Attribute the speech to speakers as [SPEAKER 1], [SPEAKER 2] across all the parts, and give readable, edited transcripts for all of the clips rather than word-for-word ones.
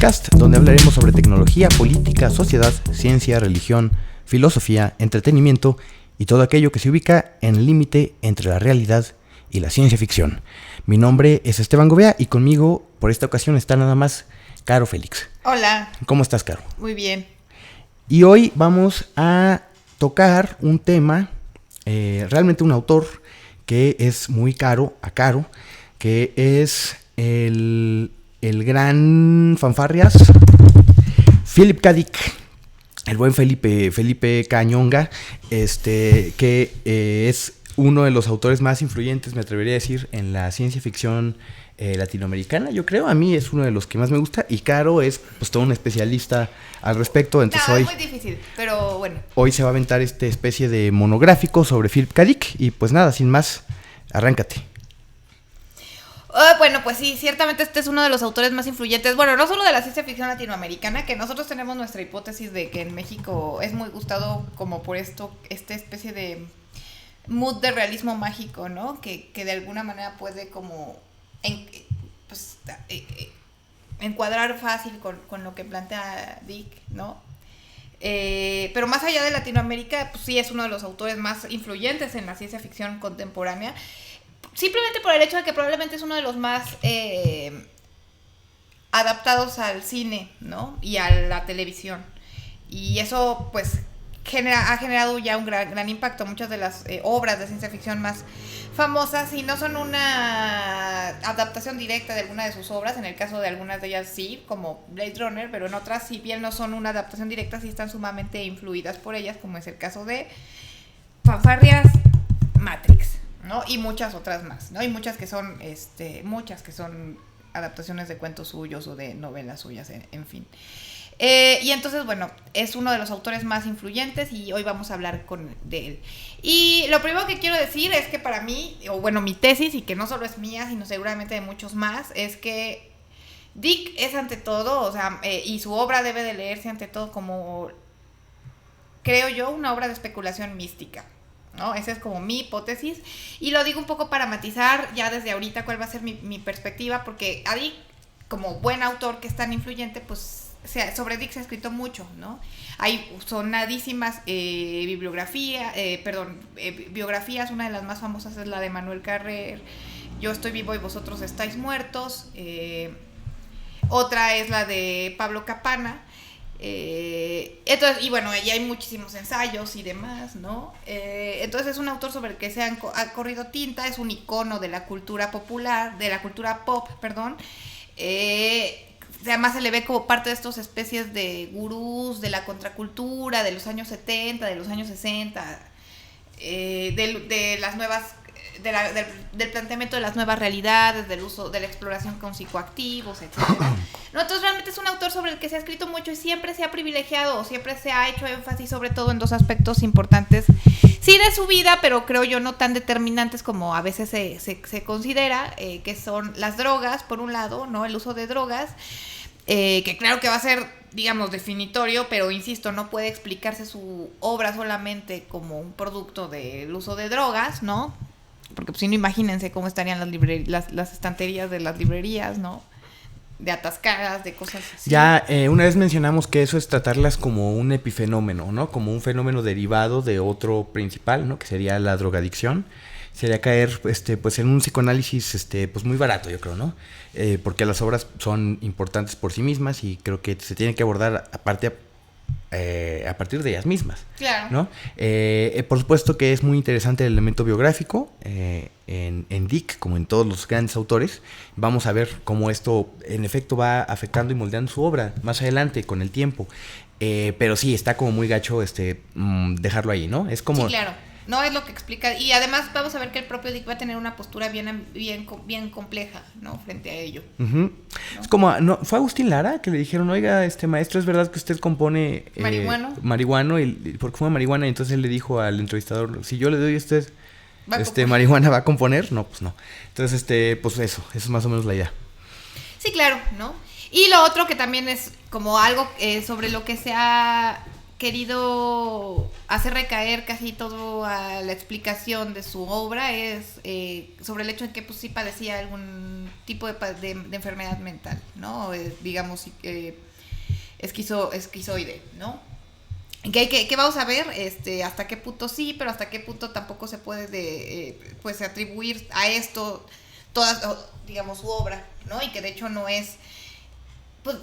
[SPEAKER 1] podcast donde hablaremos sobre tecnología, política, sociedad, ciencia, religión, filosofía, entretenimiento y todo aquello que se ubica en el límite entre la realidad y la ciencia ficción. Mi nombre es Esteban Gobea y conmigo por esta ocasión está nada más Caro Félix.
[SPEAKER 2] Hola.
[SPEAKER 1] ¿Cómo estás, Caro?
[SPEAKER 2] Muy bien.
[SPEAKER 1] Y hoy vamos a tocar un tema, realmente un autor que es muy caro a Caro, que es el gran fanfarrias Philip K. Dick, el buen Felipe Cañonga, que es uno de los autores más influyentes, me atrevería a decir, en la ciencia ficción latinoamericana, yo creo. A mí es uno de los que más me gusta, y Caro es pues todo un especialista al respecto. Entonces
[SPEAKER 2] es muy difícil, pero bueno.
[SPEAKER 1] Hoy se va a aventar esta especie de monográfico sobre Philip K. Dick, y pues nada, sin más, arráncate.
[SPEAKER 2] Bueno, pues sí, ciertamente este es uno de los autores más influyentes, bueno, no solo de la ciencia ficción latinoamericana, que nosotros tenemos nuestra hipótesis de que en México es muy gustado como por esta especie de mood de realismo mágico, ¿no? Que de alguna manera puede como encuadrar fácil con lo que plantea Dick, ¿no? Pero más allá de Latinoamérica, pues sí es uno de los autores más influyentes en la ciencia ficción contemporánea. Simplemente por el hecho de que probablemente es uno de los más adaptados al cine, ¿no? Y a la televisión. Y eso, pues, ha generado ya un gran impacto. Muchas de las obras de ciencia ficción más famosas, y no son una adaptación directa de alguna de sus obras, en el caso de algunas de ellas sí, como Blade Runner, pero en otras, si bien no son una adaptación directa, sí están sumamente influidas por ellas, como es el caso de fanfarrias, Matrix, ¿no? Y muchas otras más, ¿no? Y muchas que son adaptaciones de cuentos suyos o de novelas suyas, en fin. Y entonces, bueno, es uno de los autores más influyentes y hoy vamos a hablar de él. Y lo primero que quiero decir es que para mí, o bueno, mi tesis, y que no solo es mía, sino seguramente de muchos más, es que Dick es ante todo, o sea, y su obra debe de leerse ante todo como, creo yo, una obra de especulación mística, ¿no? Esa es como mi hipótesis, y lo digo un poco para matizar ya desde ahorita cuál va a ser mi perspectiva, porque a Dick, como buen autor que es tan influyente, pues sobre Dick se ha escrito mucho, ¿no? Hay sonadísimas biografías. Una de las más famosas es la de Manuel Carrer, Yo estoy vivo y vosotros estáis muertos. Otra es la de Pablo Capana. Entonces, y bueno, y hay muchísimos ensayos y demás, ¿no? Entonces es un autor sobre el que se ha corrido tinta, es un icono de la cultura popular, de la cultura pop, perdón. Además se le ve como parte de estas especies de gurús de la contracultura de los años 70, de los años 60, de las nuevas, del planteamiento de las nuevas realidades, del uso de la exploración con psicoactivos, etcétera. No, entonces realmente es un autor sobre el que se ha escrito mucho y siempre se ha privilegiado, siempre se ha hecho énfasis sobre todo en dos aspectos importantes, sí, de su vida, pero creo yo no tan determinantes como a veces se considera, que son las drogas, por un lado, ¿no? El uso de drogas, que claro que va a ser, digamos, definitorio, pero insisto, no puede explicarse su obra solamente como un producto del uso de drogas, ¿no? Porque pues si no, imagínense cómo estarían las estanterías de las librerías, ¿no? De atascadas, de cosas así.
[SPEAKER 1] Ya una vez mencionamos que eso es tratarlas como un epifenómeno, ¿no? Como un fenómeno derivado de otro principal, ¿no? Que sería la drogadicción. Sería caer pues en un psicoanálisis pues muy barato, yo creo, ¿no? Porque las obras son importantes por sí mismas y creo que se tienen que abordar a partir de ellas mismas.
[SPEAKER 2] Claro.
[SPEAKER 1] ¿No? Por supuesto que es muy interesante el elemento biográfico en Dick, como en todos los grandes autores. Vamos a ver cómo esto en efecto va afectando y moldeando su obra más adelante con el tiempo. Pero sí, está como muy gacho dejarlo ahí, ¿no? Es como...
[SPEAKER 2] Sí, claro. No es lo que explica, y además vamos a ver que el propio Dick va a tener una postura bien compleja, ¿no? Frente a ello.
[SPEAKER 1] Uh-huh.
[SPEAKER 2] ¿No?
[SPEAKER 1] Es como, ¿no? Fue Agustín Lara que le dijeron, oiga, maestro, ¿es verdad que usted compone marihuano? Porque fuma marihuana, y entonces él le dijo al entrevistador, si yo le doy a usted marihuana, ¿va a componer? No, pues no. Entonces, pues eso es más o menos la idea.
[SPEAKER 2] Sí, claro, ¿no? Y lo otro que también es como algo sobre lo que se ha querido hacer recaer casi todo a la explicación de su obra es sobre el hecho de que pues sí padecía algún tipo de enfermedad mental, ¿no? Digamos, esquizoide, ¿no? Que vamos a ver hasta qué punto sí, pero hasta qué punto tampoco se puede pues atribuir a esto toda, digamos, su obra, ¿no? Y que de hecho no es, pues,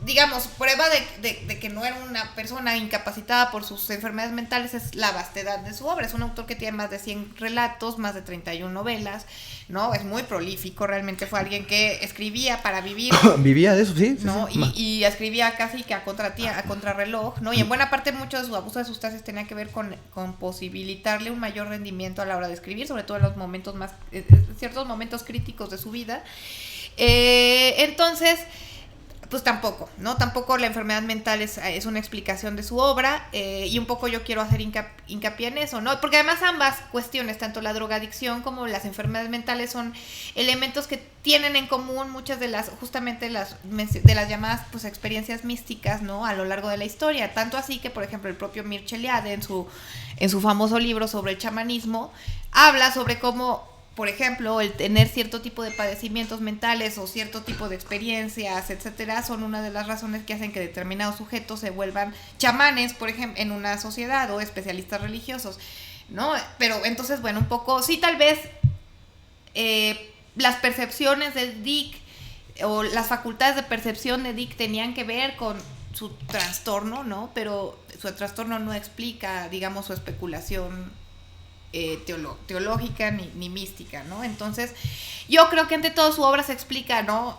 [SPEAKER 2] digamos, prueba de que no era una persona incapacitada por sus enfermedades mentales es la vastedad de su obra. Es un autor que tiene más de 100 relatos, más de 31 novelas, ¿no? Es muy prolífico, realmente fue alguien que escribía para vivir.
[SPEAKER 1] Vivía de eso, sí.
[SPEAKER 2] ¿No?
[SPEAKER 1] Sí, sí.
[SPEAKER 2] Y escribía casi que a contrarreloj, ¿no? Y en buena parte mucho de su abuso de sustancias tenía que ver con posibilitarle un mayor rendimiento a la hora de escribir, sobre todo en los momentos más, ciertos momentos críticos de su vida. Entonces, pues tampoco, ¿no? Tampoco la enfermedad mental es una explicación de su obra, y un poco yo quiero hacer hincapié en eso, ¿no? Porque además ambas cuestiones, tanto la drogadicción como las enfermedades mentales, son elementos que tienen en común muchas de las, justamente de las llamadas, pues, experiencias místicas, ¿no? A lo largo de la historia, tanto así que, por ejemplo, el propio Mircea Eliade en su famoso libro sobre el chamanismo, habla sobre cómo, por ejemplo, el tener cierto tipo de padecimientos mentales o cierto tipo de experiencias, etcétera, son una de las razones que hacen que determinados sujetos se vuelvan chamanes, por ejemplo, en una sociedad, o especialistas religiosos, ¿no? Pero entonces, bueno, un poco, sí, tal vez las percepciones de Dick o las facultades de percepción de Dick tenían que ver con su trastorno, ¿no? Pero su trastorno no explica, digamos, su especulación teológica ni mística, ¿no? Entonces, yo creo que ante todo su obra se explica, ¿no?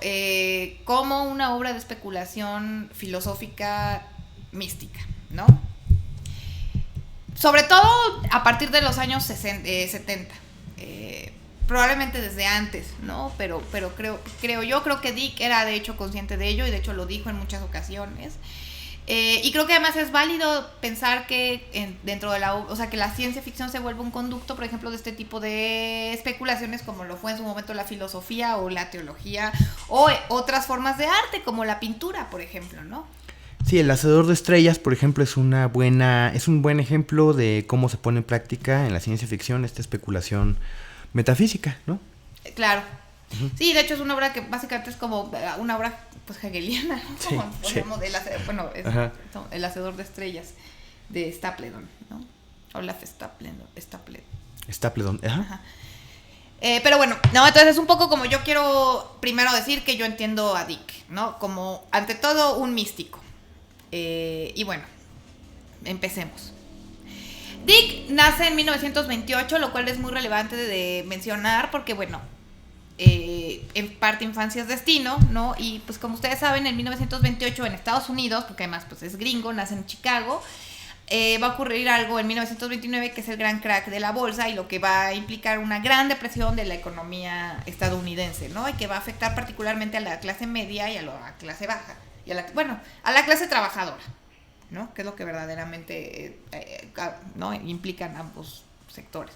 [SPEAKER 2] Como una obra de especulación filosófica mística, ¿no? Sobre todo a partir de los años 70, probablemente desde antes, ¿no? Pero creo que Dick era de hecho consciente de ello, y de hecho lo dijo en muchas ocasiones. Y creo que además es válido pensar que dentro de que la ciencia ficción se vuelve un conducto, por ejemplo, de este tipo de especulaciones, como lo fue en su momento la filosofía o la teología, o otras formas de arte, como la pintura, por ejemplo, ¿no?
[SPEAKER 1] Sí, El Hacedor de Estrellas, por ejemplo, es un buen ejemplo de cómo se pone en práctica en la ciencia ficción esta especulación metafísica, ¿no?
[SPEAKER 2] Claro. Uh-huh. Sí, de hecho es una obra que básicamente es como una obra, pues, hegeliana, ¿no?
[SPEAKER 1] Sí,
[SPEAKER 2] como
[SPEAKER 1] sí.
[SPEAKER 2] El Hacedor de Estrellas de Stapledon, ¿no? Olaf
[SPEAKER 1] Stapledon, ajá.
[SPEAKER 2] Ajá. Pero bueno, no, entonces es un poco como yo quiero primero decir que yo entiendo a Dick, ¿no? Como, ante todo, un místico. Y bueno, empecemos. Dick nace en 1928, lo cual es muy relevante de mencionar porque, bueno, en parte infancia es destino, ¿no? Y pues como ustedes saben, en 1928 en Estados Unidos, porque además pues es gringo, nace en Chicago, va a ocurrir algo en 1929 que es el gran crack de la bolsa, y lo que va a implicar una gran depresión de la economía estadounidense, ¿no? Y que va a afectar particularmente a la clase media y a la clase baja, y a la clase trabajadora, ¿no? Que es lo que verdaderamente ¿no? implican ambos sectores.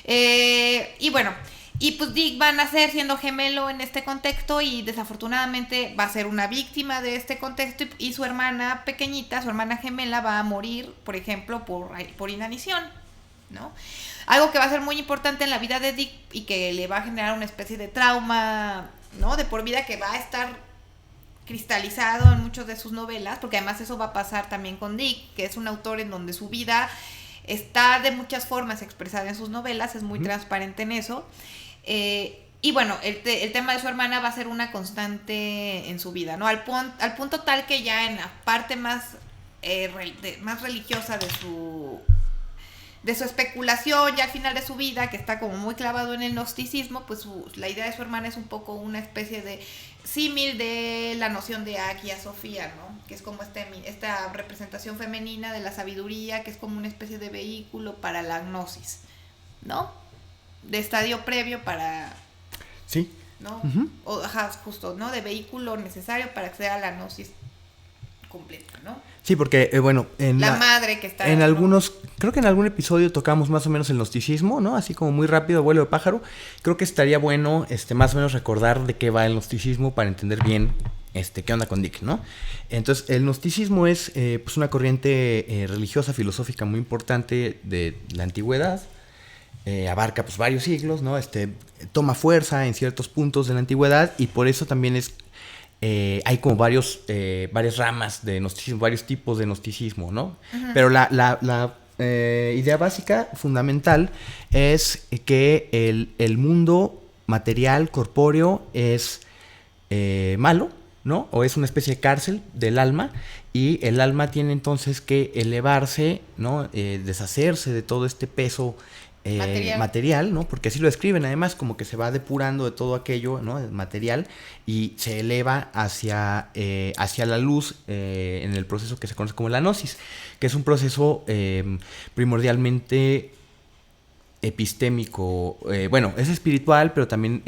[SPEAKER 2] Y bueno, y pues Dick va a nacer siendo gemelo en este contexto, y desafortunadamente va a ser una víctima de este contexto, y su hermana pequeñita, su hermana gemela, va a morir, por ejemplo, por inanición, ¿no? Algo que va a ser muy importante en la vida de Dick y que le va a generar una especie de trauma, ¿no? De por vida, que va a estar cristalizado en muchas de sus novelas, porque además eso va a pasar también con Dick, que es un autor en donde su vida está de muchas formas expresada en sus novelas, es muy transparente en eso. Y bueno, el tema de su hermana va a ser una constante en su vida, ¿no? Al punto tal que ya en la parte más religiosa de su especulación, ya al final de su vida, que está como muy clavado en el gnosticismo, pues la idea de su hermana es un poco una especie de símil de la noción de Hagia Sophia, ¿no? Que es como esta representación femenina de la sabiduría, que es como una especie de vehículo para la gnosis, ¿no? De estadio previo para...
[SPEAKER 1] Sí.
[SPEAKER 2] ¿no?
[SPEAKER 1] Uh-huh.
[SPEAKER 2] Justo, ¿no? De vehículo necesario para acceder a la gnosis completa, ¿no?
[SPEAKER 1] Sí, porque, bueno...
[SPEAKER 2] madre que está...
[SPEAKER 1] Creo que en algún episodio tocamos más o menos el gnosticismo, ¿no? Así como muy rápido, vuelo de pájaro. Creo que estaría bueno, más o menos recordar de qué va el gnosticismo para entender bien, qué onda con Dick, ¿no? Entonces, el gnosticismo es, pues, una corriente religiosa, filosófica muy importante de la antigüedad. abarca pues varios siglos, ¿no? Toma fuerza en ciertos puntos de la antigüedad y por eso también hay como varias ramas de gnosticismo, varios tipos de gnosticismo, ¿no? Uh-huh. Pero la idea básica, fundamental, es que el mundo material, corpóreo, es malo, ¿no? O es una especie de cárcel del alma, y el alma tiene entonces que elevarse, ¿no? Deshacerse de todo este peso material, ¿no? Porque así lo describen, además, como que se va depurando de todo aquello, ¿no? Material, y se eleva hacia la luz en el proceso que se conoce como la gnosis, que es un proceso primordialmente epistémico, bueno, es espiritual, pero también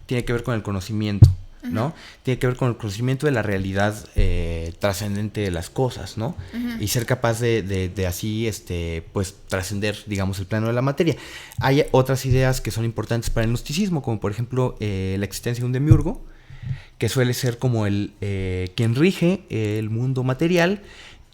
[SPEAKER 1] tiene que ver con el conocimiento, ¿no? Uh-huh. Tiene que ver con el conocimiento de la realidad trascendente de las cosas, ¿no? Uh-huh. Y ser capaz de así, pues, trascender, digamos, el plano de la materia. Hay otras ideas que son importantes para el gnosticismo, como por ejemplo la existencia de un demiurgo, que suele ser como quien rige el mundo material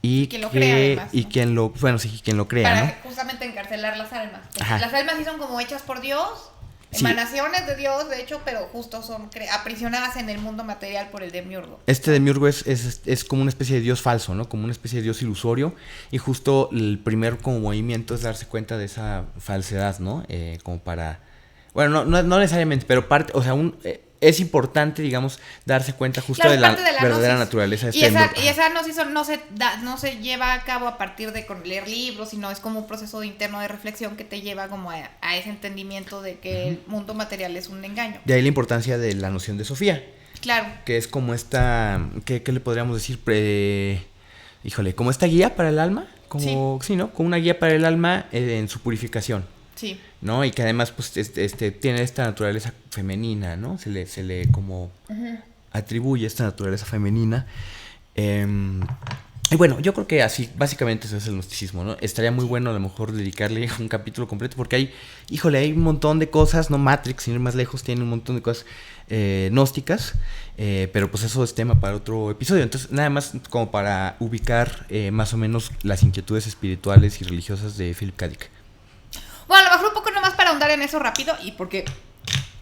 [SPEAKER 1] y quien lo crea, además, ¿no? Quien lo crea,
[SPEAKER 2] para,
[SPEAKER 1] ¿no?
[SPEAKER 2] Justamente encarcelar las almas. Las almas sí son como hechas por Dios, emanaciones de Dios, de hecho, pero justo son aprisionadas en el mundo material por el demiurgo.
[SPEAKER 1] Este demiurgo es como una especie de Dios falso, ¿no? Como una especie de Dios ilusorio, y justo el primer como movimiento es darse cuenta de esa falsedad, ¿no? Como para... Bueno, no necesariamente, pero parte, o sea, es importante, digamos, darse cuenta justo de la verdadera naturaleza de este
[SPEAKER 2] mundo. Y esa gnosis no se lleva a cabo a partir de leer libros, sino es como un proceso interno de reflexión que te lleva como a ese entendimiento de que el mundo material es un engaño.
[SPEAKER 1] De ahí la importancia de la noción de Sofía.
[SPEAKER 2] Claro.
[SPEAKER 1] Que es como esta, ¿qué le podríamos decir? Como esta guía para el alma, sí, ¿no? Como una guía para el alma en su purificación.
[SPEAKER 2] Sí.
[SPEAKER 1] ¿No? Y que además pues tiene esta naturaleza femenina, ¿no? Se le como uh-huh. atribuye esta naturaleza femenina. Y bueno, yo creo que así, básicamente eso es el gnosticismo, ¿no? Estaría muy bueno a lo mejor dedicarle un capítulo completo, porque hay un montón de cosas, ¿no? Matrix, sin ir más lejos, tiene un montón de cosas gnósticas, pero pues eso es tema para otro episodio. Entonces, nada más como para ubicar más o menos las inquietudes espirituales y religiosas de Philip K. Dick.
[SPEAKER 2] Bueno, a lo mejor un poco nomás para ahondar en eso rápido, y porque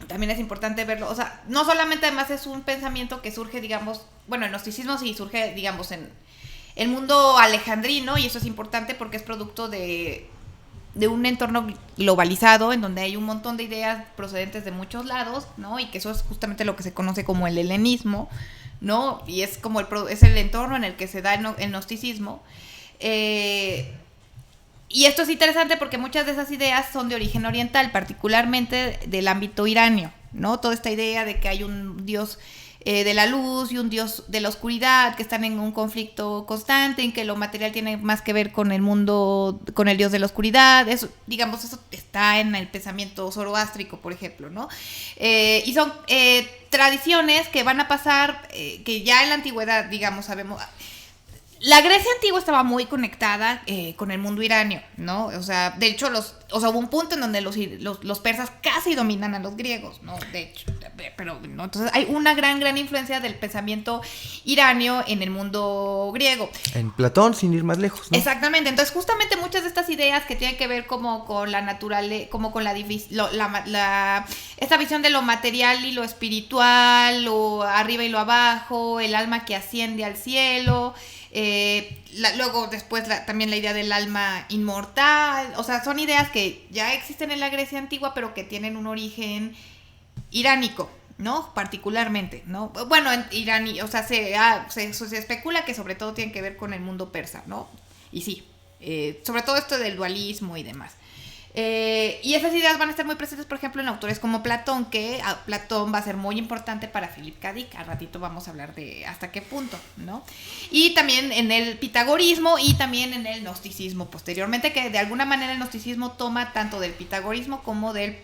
[SPEAKER 2] también es importante verlo. O sea, no solamente además es un pensamiento que surge, digamos, bueno, el gnosticismo sí surge, digamos, en el mundo alejandrino, y eso es importante porque es producto de un entorno globalizado en donde hay un montón de ideas procedentes de muchos lados, ¿no? Y que eso es justamente lo que se conoce como el helenismo, ¿no? Y es como es el entorno en el que se da el gnosticismo. Y esto es interesante porque muchas de esas ideas son de origen oriental, particularmente del ámbito iranio, ¿no? Toda esta idea de que hay un dios de la luz y un dios de la oscuridad, que están en un conflicto constante, en que lo material tiene más que ver con el mundo, con el dios de la oscuridad. Eso, digamos, eso está en el pensamiento zoroástrico, por ejemplo, ¿no? Y son tradiciones que van a pasar, que ya en la antigüedad, digamos, sabemos... La Grecia antigua estaba muy conectada con el mundo iranio, ¿no? O sea, de hecho, hubo un punto en donde los persas casi dominan a los griegos, ¿no? De hecho, pero no, entonces hay una gran influencia del pensamiento iranio en el mundo griego.
[SPEAKER 1] En Platón, sin ir más lejos, ¿no?
[SPEAKER 2] Exactamente. Entonces, justamente muchas de estas ideas que tienen que ver como con la naturaleza, como con esta visión de lo material y lo espiritual, lo arriba y lo abajo, el alma que asciende al cielo. Luego después también la idea del alma inmortal, o sea, son ideas que ya existen en la Grecia antigua, pero que tienen un origen iránico, ¿no? Particularmente, ¿no? Bueno, en Irán, o sea, se especula que sobre todo tienen que ver con el mundo persa, ¿no? Y sí, sobre todo esto del dualismo y demás. Y esas ideas van a estar muy presentes, por ejemplo, en autores como Platón, que Platón va a ser muy importante para Philip K. Dick. Al ratito vamos a hablar de hasta qué punto, ¿no? Y también en el pitagorismo y también en el gnosticismo posteriormente, que de alguna manera el gnosticismo toma tanto del pitagorismo como del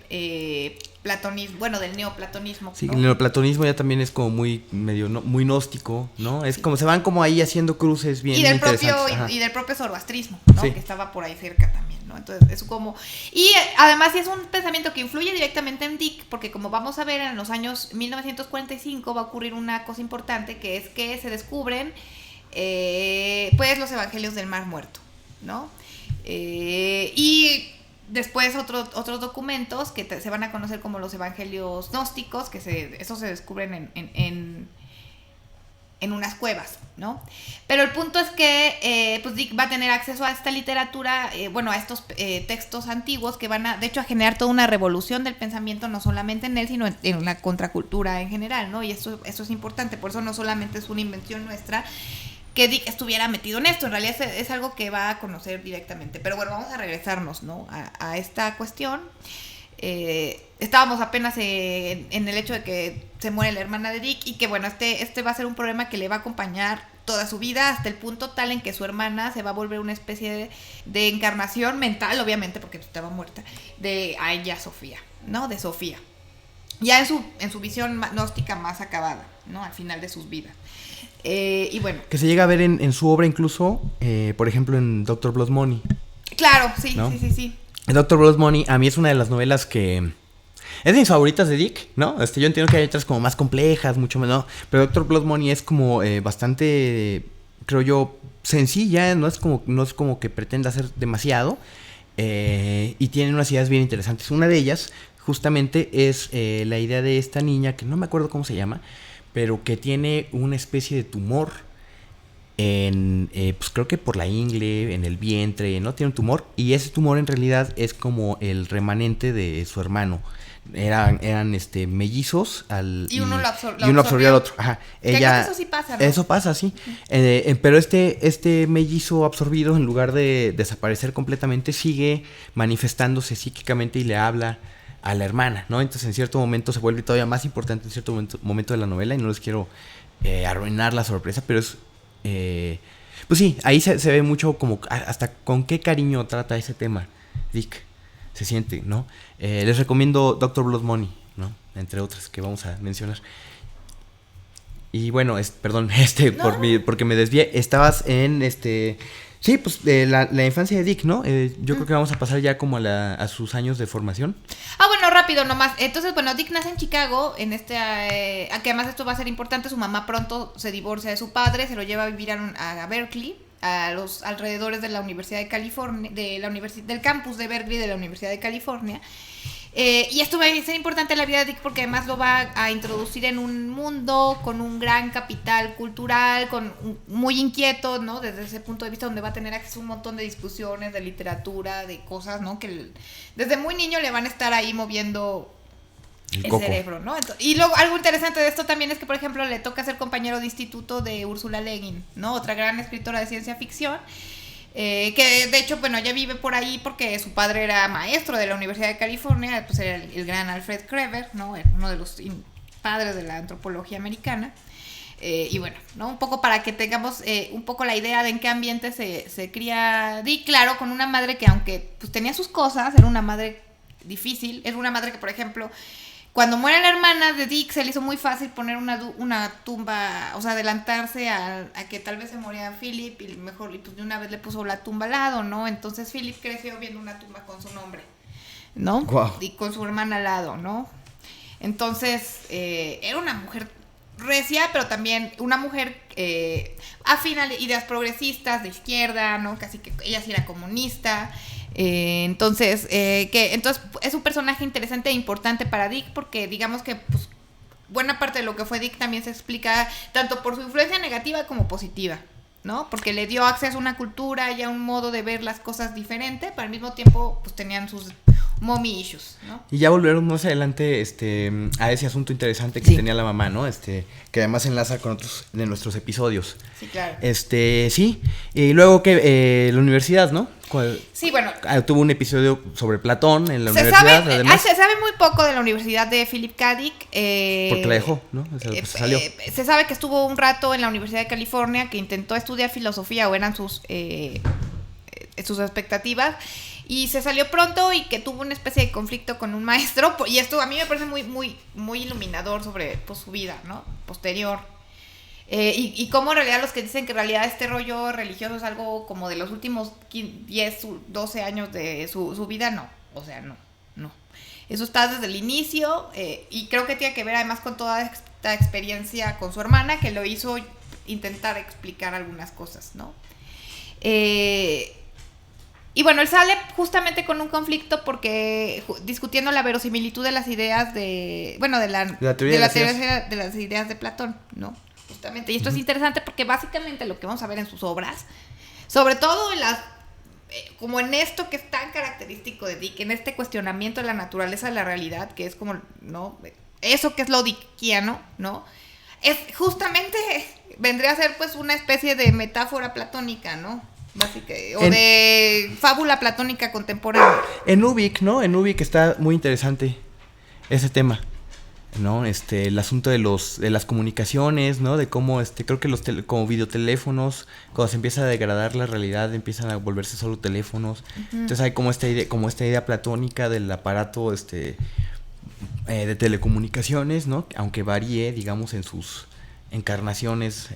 [SPEAKER 2] platonismo, bueno, del neoplatonismo, ¿no?
[SPEAKER 1] Sí, el neoplatonismo ya también es como muy muy gnóstico, ¿no? Es como se van como ahí haciendo cruces bien interesantes.
[SPEAKER 2] Y del propio zoroastrismo, ¿no? Sí. Que estaba por ahí cerca también, ¿no? Entonces, es como... Y además es un pensamiento que influye directamente en Dick, porque como vamos a ver en los años 1945 va a ocurrir una cosa importante, que es que se descubren pues los evangelios del Mar Muerto, ¿no? Y después otros documentos que se van a conocer como los evangelios gnósticos, que esos se descubren en unas cuevas, ¿no? Pero el punto es que pues Dick va a tener acceso a esta literatura, a estos textos antiguos que van de hecho, a generar toda una revolución del pensamiento, no solamente en él, sino en la contracultura en general, ¿no? Y eso es importante, por eso no solamente es una invención nuestra que Dick estuviera metido en esto, en realidad es algo que va a conocer directamente. Pero bueno, vamos a regresarnos, ¿no? a esta cuestión. Estábamos apenas en el hecho de que se muere la hermana de Dick y que bueno, este va a ser un problema que le va a acompañar toda su vida hasta el punto tal en que su hermana se va a volver una especie de encarnación mental, obviamente porque estaba muerta, de Hagia Sofía, ¿no? De Sofía. Ya en su visión gnóstica más acabada, ¿no? Al final de sus vidas. Y bueno.
[SPEAKER 1] Que se llega a ver en su obra incluso, por ejemplo, en Dr. Blood Money.
[SPEAKER 2] Claro, sí, ¿no? Sí.
[SPEAKER 1] Dr. Blood Money a mí es una de las novelas que es de mis favoritas de Dick, ¿no? Yo entiendo que hay otras como más complejas, mucho menos, pero Dr. Blood Money es como bastante, creo yo, sencilla, no es como que pretenda hacer demasiado, y tiene unas ideas bien interesantes. Una de ellas, justamente, es la idea de esta niña, que no me acuerdo cómo se llama, pero que tiene una especie de tumor pues creo que por la ingle, en el vientre, ¿no? Tiene un tumor, y ese tumor en realidad es como el remanente de su hermano. Eran mellizos
[SPEAKER 2] y uno
[SPEAKER 1] absorbió al otro. Ajá.
[SPEAKER 2] Eso sí pasa, ¿no?
[SPEAKER 1] Eso pasa, sí. Pero este mellizo absorbido, en lugar de desaparecer completamente, sigue manifestándose psíquicamente y le habla a la hermana, ¿no? Entonces en cierto momento se vuelve todavía más importante en cierto momento de la novela, y no les quiero arruinar la sorpresa, pero es pues sí, ahí se ve mucho como hasta con qué cariño trata ese tema Dick, se siente, ¿no? Les recomiendo Dr. Blood Money, ¿no? Entre otras que vamos a mencionar. Y bueno, perdón, ¿no? Porque me desvié. Estabas en sí, pues la infancia de Dick, ¿no? Yo creo que vamos a pasar ya como a sus años de formación.
[SPEAKER 2] Bueno, rápido nomás. Entonces, bueno, Dick nace en Chicago, que además esto va a ser importante. Su mamá pronto se divorcia de su padre, se lo lleva a vivir a Berkeley, a los alrededores de la Universidad de California, del campus de Berkeley de la Universidad de California. Y esto va a ser importante en la vida de Dick porque además lo va a introducir en un mundo con un gran capital cultural, muy inquieto, ¿no? Desde ese punto de vista, donde va a tener acceso a un montón de discusiones, de literatura, de cosas, ¿no? Que desde muy niño le van a estar ahí moviendo el cerebro, ¿no? Y luego algo interesante de esto también es que, por ejemplo, le toca ser compañero de instituto de Ursula Le Guin, ¿no? Otra gran escritora de ciencia ficción. Que de hecho, bueno, ella vive por ahí porque su padre era maestro de la Universidad de California, pues era el gran Alfred Kreber, ¿no? Uno de los padres de la antropología americana. Y bueno, ¿no? Un poco para que tengamos un poco la idea de en qué ambiente se cría Dick, claro, con una madre que, aunque pues tenía sus cosas, era una madre difícil, era una madre que, por ejemplo, cuando muere la hermana de Dick, se le hizo muy fácil poner una tumba, o sea, adelantarse a que tal vez se moría Philip, y pues de una vez le puso la tumba al lado, ¿no? Entonces Philip creció viendo una tumba con su nombre, ¿no?
[SPEAKER 1] Wow.
[SPEAKER 2] Y con su hermana al lado, ¿no? Entonces, era una mujer recia, pero también una mujer afín a ideas progresistas, de izquierda, ¿no? Casi que ella sí era comunista. Entonces es un personaje interesante e importante para Dick porque digamos que pues, buena parte de lo que fue Dick también se explica tanto por su influencia negativa como positiva, ¿no? Porque le dio acceso a una cultura y a un modo de ver las cosas diferente, pero al mismo tiempo pues tenían sus mommy issues, ¿no?
[SPEAKER 1] Y ya volvieron más adelante a ese asunto interesante que tenía la mamá, ¿no? Que además enlaza con otros de nuestros episodios.
[SPEAKER 2] Sí, claro.
[SPEAKER 1] Sí. Y luego que la universidad, ¿no?
[SPEAKER 2] Sí, bueno.
[SPEAKER 1] Tuvo un episodio sobre Platón en la universidad, además.
[SPEAKER 2] Se sabe muy poco de la universidad de Philip K. Dick.
[SPEAKER 1] Porque la dejó, ¿no? Pues salió.
[SPEAKER 2] Se sabe que estuvo un rato en la Universidad de California, que intentó estudiar filosofía, o eran sus expectativas, y se salió pronto y que tuvo una especie de conflicto con un maestro, y esto a mí me parece muy, muy, muy iluminador sobre pues, su vida, ¿no? Posterior. Y cómo en realidad los que dicen que en realidad este rollo religioso es algo como de los últimos 10, 12 años de su vida, no. O sea, no. Eso está desde el inicio, y creo que tiene que ver además con toda esta experiencia con su hermana, que lo hizo intentar explicar algunas cosas, ¿no? Y bueno, él sale justamente con un conflicto porque discutiendo la verosimilitud de las ideas de, bueno, de la teoría de las ideas de Platón, ¿no? Justamente. Y esto es interesante porque básicamente lo que vamos a ver en sus obras, sobre todo en las, como en esto que es tan característico de Dick, en este cuestionamiento de la naturaleza de la realidad, que es como, ¿no? Eso que es lo dickiano, ¿no? Es justamente, vendría a ser pues una especie de metáfora platónica, ¿no? Básicamente, o de fábula platónica contemporánea.
[SPEAKER 1] En Ubik, ¿no? En Ubik está muy interesante ese tema, ¿no? El asunto de las comunicaciones, ¿no? De cómo, creo que como videoteléfonos, cuando se empieza a degradar la realidad, empiezan a volverse solo teléfonos. Uh-huh. Entonces hay como esta idea platónica del aparato, de telecomunicaciones, ¿no? Aunque varíe, digamos, en sus encarnaciones,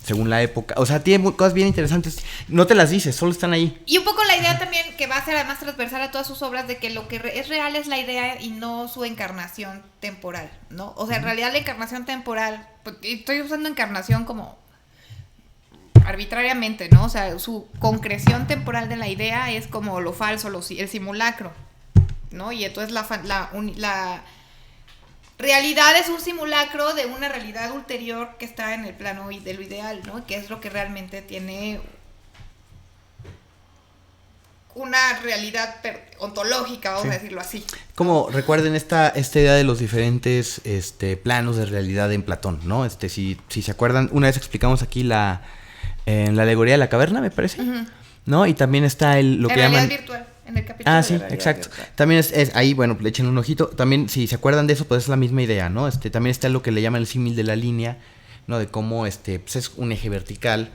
[SPEAKER 1] según la época. O sea, tiene cosas bien interesantes. No te las dices, solo están ahí.
[SPEAKER 2] Y un poco la idea también, que va a ser además transversal a todas sus obras, de que lo que es real es la idea y no su encarnación temporal, ¿no? O sea, en realidad la encarnación temporal, estoy usando encarnación como arbitrariamente, ¿no? O sea, su concreción temporal de la idea es como lo falso, el simulacro, ¿no? Y entonces la realidad es un simulacro de una realidad ulterior que está en el plano de lo ideal, ¿no? Que es lo que realmente tiene una realidad ontológica, vamos a decirlo así.
[SPEAKER 1] Como recuerden esta idea de los diferentes planos de realidad en Platón, ¿no? Si se acuerdan, una vez explicamos aquí en la alegoría de la caverna, me parece, uh-huh. ¿No? Y también está lo que llaman
[SPEAKER 2] virtual. En el capítulo
[SPEAKER 1] sí, exacto. Virtual. También es ahí, bueno, le echen un ojito. También, si se acuerdan de eso, pues es la misma idea, ¿no? También está lo que le llaman el símil de la línea, ¿no? De cómo pues es un eje vertical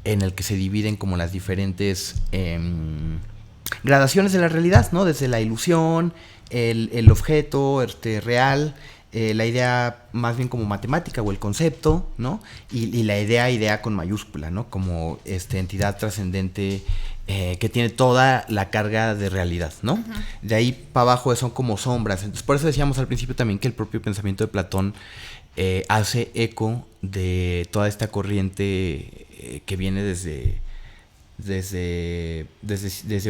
[SPEAKER 1] en el que se dividen como las diferentes gradaciones de la realidad, ¿no? Desde la ilusión, el objeto real, la idea más bien como matemática o el concepto, ¿no? Y la idea con mayúscula, ¿no? Como entidad trascendente que tiene toda la carga de realidad, ¿no? Uh-huh. De ahí para abajo son como sombras. Entonces, por eso decíamos al principio también que el propio pensamiento de Platón hace eco de toda esta corriente que viene desde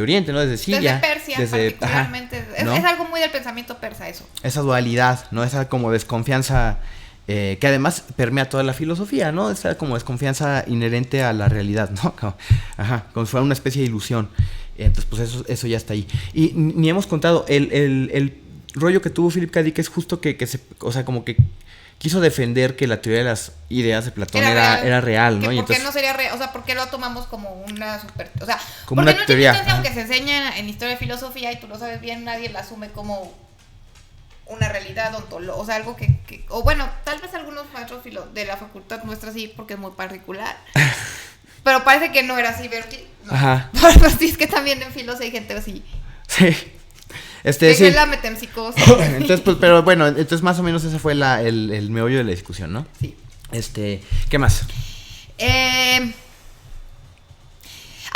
[SPEAKER 1] Oriente, ¿no? Desde Siria.
[SPEAKER 2] Desde Persia, particularmente. Ajá, ¿no? Es algo muy del pensamiento persa eso.
[SPEAKER 1] Esa dualidad, ¿no? Esa como desconfianza que además permea toda la filosofía, ¿no? Esa como desconfianza inherente a la realidad, ¿no? Como si fuera una especie de ilusión. Entonces, pues eso ya está ahí. Y ni hemos contado, el rollo que tuvo Philip K. Dick es justo que o sea, como que quiso defender que la teoría de las ideas de Platón era real, ¿no?
[SPEAKER 2] ¿Por
[SPEAKER 1] qué
[SPEAKER 2] entonces, no sería real? O sea, ¿por qué lo tomamos como una super... O sea,
[SPEAKER 1] como una
[SPEAKER 2] no
[SPEAKER 1] teoría?
[SPEAKER 2] Tiene aunque se enseña en historia de filosofía y tú lo sabes bien, nadie la asume como una realidad ontológica, o sea, algo que o bueno, tal vez algunos maestros de la facultad nuestra sí, porque es muy particular. Pero parece que no era así, Berkeley. No. Ajá. Pero sí, es que también en filos hay gente así.
[SPEAKER 1] Sí.
[SPEAKER 2] Que
[SPEAKER 1] sí.
[SPEAKER 2] es la metempsicosis.
[SPEAKER 1] Entonces, pues, pero bueno, entonces más o menos ese fue el meollo de la discusión, ¿no?
[SPEAKER 2] Sí.
[SPEAKER 1] ¿Qué más?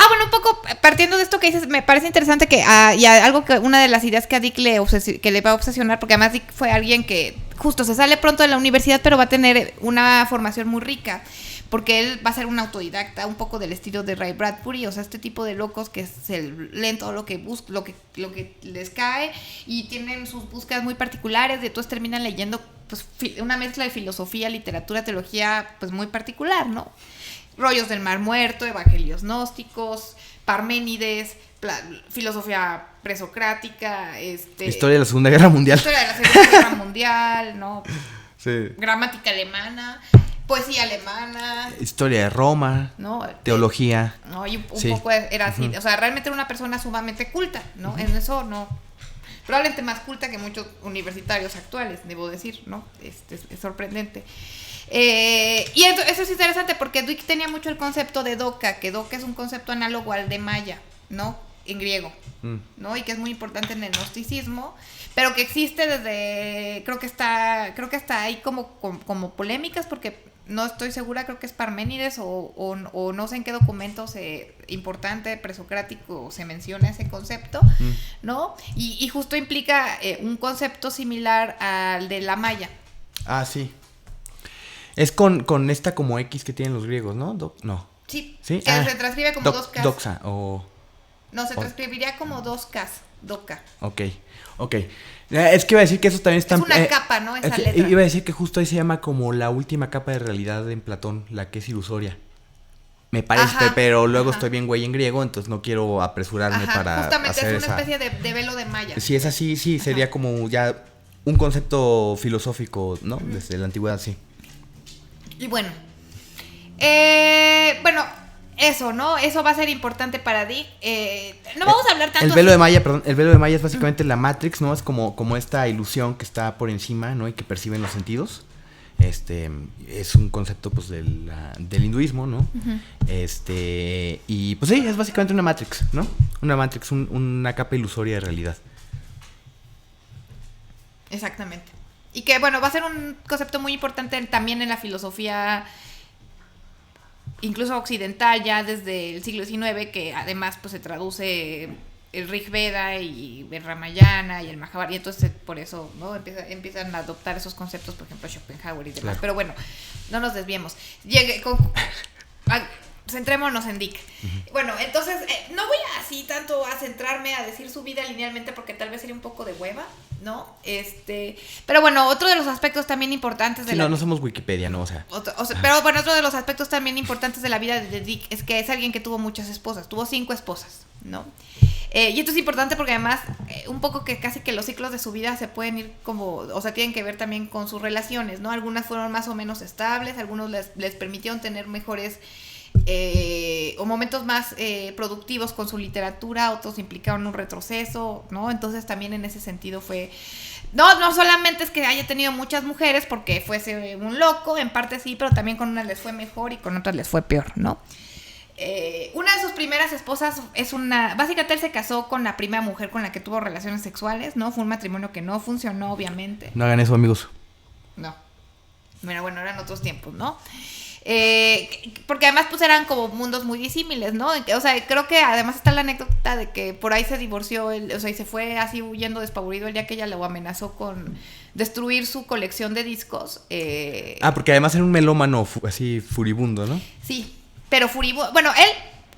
[SPEAKER 2] Bueno, un poco partiendo de esto que dices, me parece interesante que y algo que una de las ideas que a Dick que le va a obsesionar, porque además Dick fue alguien que justo se sale pronto de la universidad, pero va a tener una formación muy rica, porque él va a ser un autodidacta, un poco del estilo de Ray Bradbury, o sea, este tipo de locos que leen todo lo que buscan, lo que les cae, y tienen sus búsquedas muy particulares, y entonces terminan leyendo pues una mezcla de filosofía, literatura, teología, pues muy particular, ¿no? Rollos del Mar Muerto, evangelios gnósticos, Parménides, filosofía presocrática,
[SPEAKER 1] historia de la Segunda Guerra Mundial.
[SPEAKER 2] Historia de la Segunda Guerra Mundial, ¿no?
[SPEAKER 1] Sí.
[SPEAKER 2] Gramática alemana, poesía alemana,
[SPEAKER 1] historia de Roma, ¿no? Teología.
[SPEAKER 2] No, y un poco era así, uh-huh. O sea, realmente era una persona sumamente culta, ¿no? Uh-huh. En eso no, probablemente más culta que muchos universitarios actuales, debo decir, ¿no? Es sorprendente. Y eso es interesante porque Dick tenía mucho el concepto de Doka, que Doka es un concepto análogo al de Maya, ¿no? En griego, ¿no? Y que es muy importante en el gnosticismo, pero que existe desde, creo que está ahí como polémicas, porque no estoy segura, creo que es Parménides o no sé en qué documentos importante presocrático se menciona ese concepto, ¿no? Y justo implica un concepto similar al de la Maya.
[SPEAKER 1] Ah, sí. Es con esta como X que tienen los griegos, ¿no? No.
[SPEAKER 2] Sí.
[SPEAKER 1] ¿Sí?
[SPEAKER 2] Que se transcribe como dos Ks.
[SPEAKER 1] Doxa o...
[SPEAKER 2] No, se transcribiría como 2Ks, doca.
[SPEAKER 1] Ok. Es que iba a decir que eso también está...
[SPEAKER 2] Es una capa, ¿no? Esa letra.
[SPEAKER 1] Iba a decir que justo ahí se llama como la última capa de realidad en Platón, la que es ilusoria. Me parece, pero luego estoy bien güey en griego, entonces no quiero apresurarme para
[SPEAKER 2] justamente
[SPEAKER 1] hacer
[SPEAKER 2] es una especie de velo de Maya.
[SPEAKER 1] Si es así, sí, sería como ya un concepto filosófico, ¿no? Desde la antigüedad, sí.
[SPEAKER 2] Y bueno, eso, ¿no? Eso va a ser importante para Dick. No vamos a hablar tanto...
[SPEAKER 1] El velo de Maya, perdón, el velo de Maya es básicamente la Matrix, ¿no? Es como esta ilusión que está por encima, ¿no? Y que perciben los sentidos. Es un concepto, pues, del hinduismo, ¿no? Y pues sí, es básicamente una Matrix, ¿no? Una Matrix, una capa ilusoria de realidad.
[SPEAKER 2] Exactamente. Y que, bueno, va a ser un concepto muy importante también en la filosofía, incluso occidental, ya desde el siglo XIX, que además pues se traduce el Rig Veda y el Ramayana y el Mahabharata, y entonces por eso, ¿no? empiezan a adoptar esos conceptos, por ejemplo, Schopenhauer y demás. Claro. Pero bueno, no nos desviemos. Centrémonos en Dick. Bueno, entonces, no voy así tanto a centrarme a decir su vida linealmente porque tal vez sería un poco de hueva, ¿no? Pero bueno, otro de los aspectos también importantes de
[SPEAKER 1] no somos Wikipedia, ¿no?
[SPEAKER 2] Pero bueno, otro de los aspectos también importantes de la vida de Dick es que es alguien que tuvo muchas esposas, tuvo 5 esposas, ¿no? Y esto es importante porque además, un poco que casi que los ciclos de su vida se pueden ir tienen que ver también con sus relaciones, ¿no? Algunas fueron más o menos estables, algunos les permitieron tener mejores o momentos más productivos con su literatura, otros implicaron un retroceso, ¿no? Entonces también en ese sentido fue... No solamente es que haya tenido muchas mujeres porque fuese un loco, en parte sí, pero también con unas les fue mejor y con otras les fue peor, ¿no? Una de sus primeras esposas básicamente él se casó con la primera mujer con la que tuvo relaciones sexuales, ¿no? Fue un matrimonio que no funcionó, obviamente.
[SPEAKER 1] No hagan eso, amigos.
[SPEAKER 2] No. Pero bueno, eran otros tiempos, ¿no? Porque además pues eran como mundos muy disímiles, ¿no? O sea, creo que además está la anécdota de que por ahí se divorció y se fue así huyendo despavorido el día que ella lo amenazó con destruir su colección de discos.
[SPEAKER 1] Porque además era un melómano así furibundo, ¿no?
[SPEAKER 2] Sí, pero furibundo. Bueno,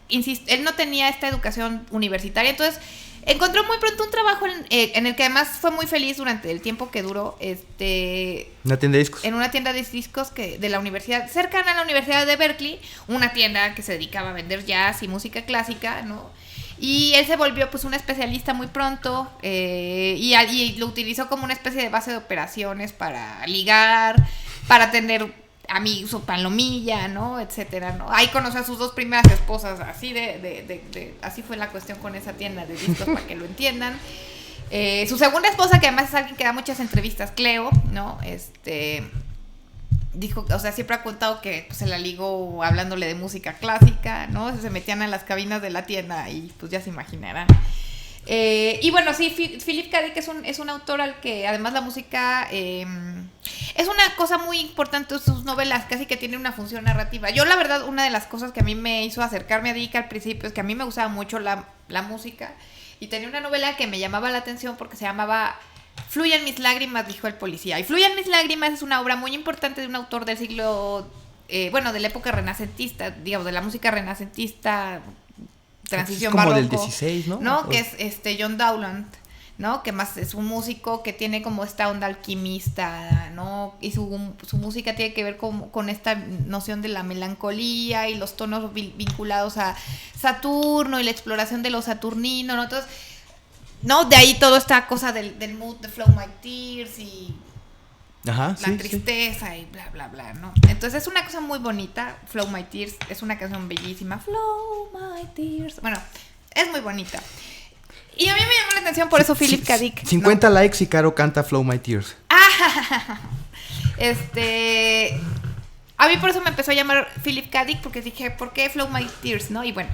[SPEAKER 2] él no tenía esta educación universitaria, entonces encontró muy pronto un trabajo en el que además fue muy feliz durante el tiempo que duró.
[SPEAKER 1] Una tienda de discos.
[SPEAKER 2] En una tienda de discos de la universidad, cercana a la Universidad de Berkeley, una tienda que se dedicaba a vender jazz y música clásica, ¿no? Y él se volvió pues un especialista muy pronto y lo utilizó como una especie de base de operaciones para ligar, para tener amigos, su palomilla, ¿no? Etcétera, ¿no? Ahí conoció a sus 2 primeras esposas, así así fue la cuestión con esa tienda de discos, para que lo entiendan. Su segunda esposa, que además es alguien que da muchas entrevistas, Cleo, ¿no? Dijo, siempre ha contado que pues, se la ligó hablándole de música clásica, ¿no? Se metían a las cabinas de la tienda y pues ya se imaginarán. Y bueno, sí, Philip K. Dick es un autor al que además la música es una cosa muy importante en sus novelas, casi que tiene una función narrativa. Yo la verdad, una de las cosas que a mí me hizo acercarme a Dick al principio es que a mí me gustaba mucho la música y tenía una novela que me llamaba la atención porque se llamaba Fluyen mis lágrimas, dijo el policía. Y Fluyen mis lágrimas es una obra muy importante de un autor del siglo, de la época renacentista, digamos, de la música renacentista, transición
[SPEAKER 1] como
[SPEAKER 2] barroco,
[SPEAKER 1] del 16, ¿no?
[SPEAKER 2] ¿no? Que es John Dowland, ¿no? Que más es un músico que tiene como esta onda alquimista, ¿no? Y su música tiene que ver con esta noción de la melancolía y los tonos vinculados a Saturno y la exploración de lo saturnino, ¿no? Entonces, ¿no? De ahí toda esta cosa del mood de Flow My Tears y la tristeza y bla, bla, bla, ¿no? Entonces es una cosa muy bonita. Flow My Tears es una canción bellísima. Flow My Tears. Bueno, es muy bonita. Y a mí me llamó la atención por eso Philip K. Dick.
[SPEAKER 1] 50 likes y Caro canta Flow My Tears.
[SPEAKER 2] A mí por eso me empezó a llamar Philip K. Dick, porque dije, ¿por qué Flow My Tears, no? Y bueno,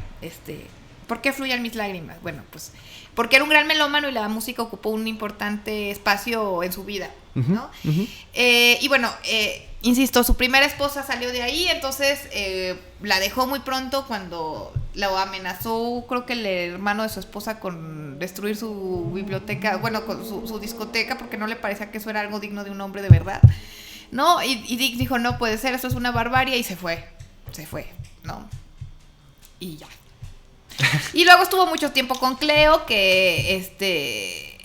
[SPEAKER 2] ¿por qué fluyan mis lágrimas? Bueno, pues porque era un gran melómano y la música ocupó un importante espacio en su vida, ¿no? Y bueno, insisto, su primera esposa salió de ahí, entonces la dejó muy pronto cuando la amenazó, creo que el hermano de su esposa, con destruir su biblioteca, bueno, con su discoteca, porque no le parecía que eso era algo digno de un hombre de verdad, ¿no? Y Dick dijo, no puede ser, eso es una barbarie, y se fue, ¿no? Y ya. Y luego estuvo mucho tiempo con Cleo, que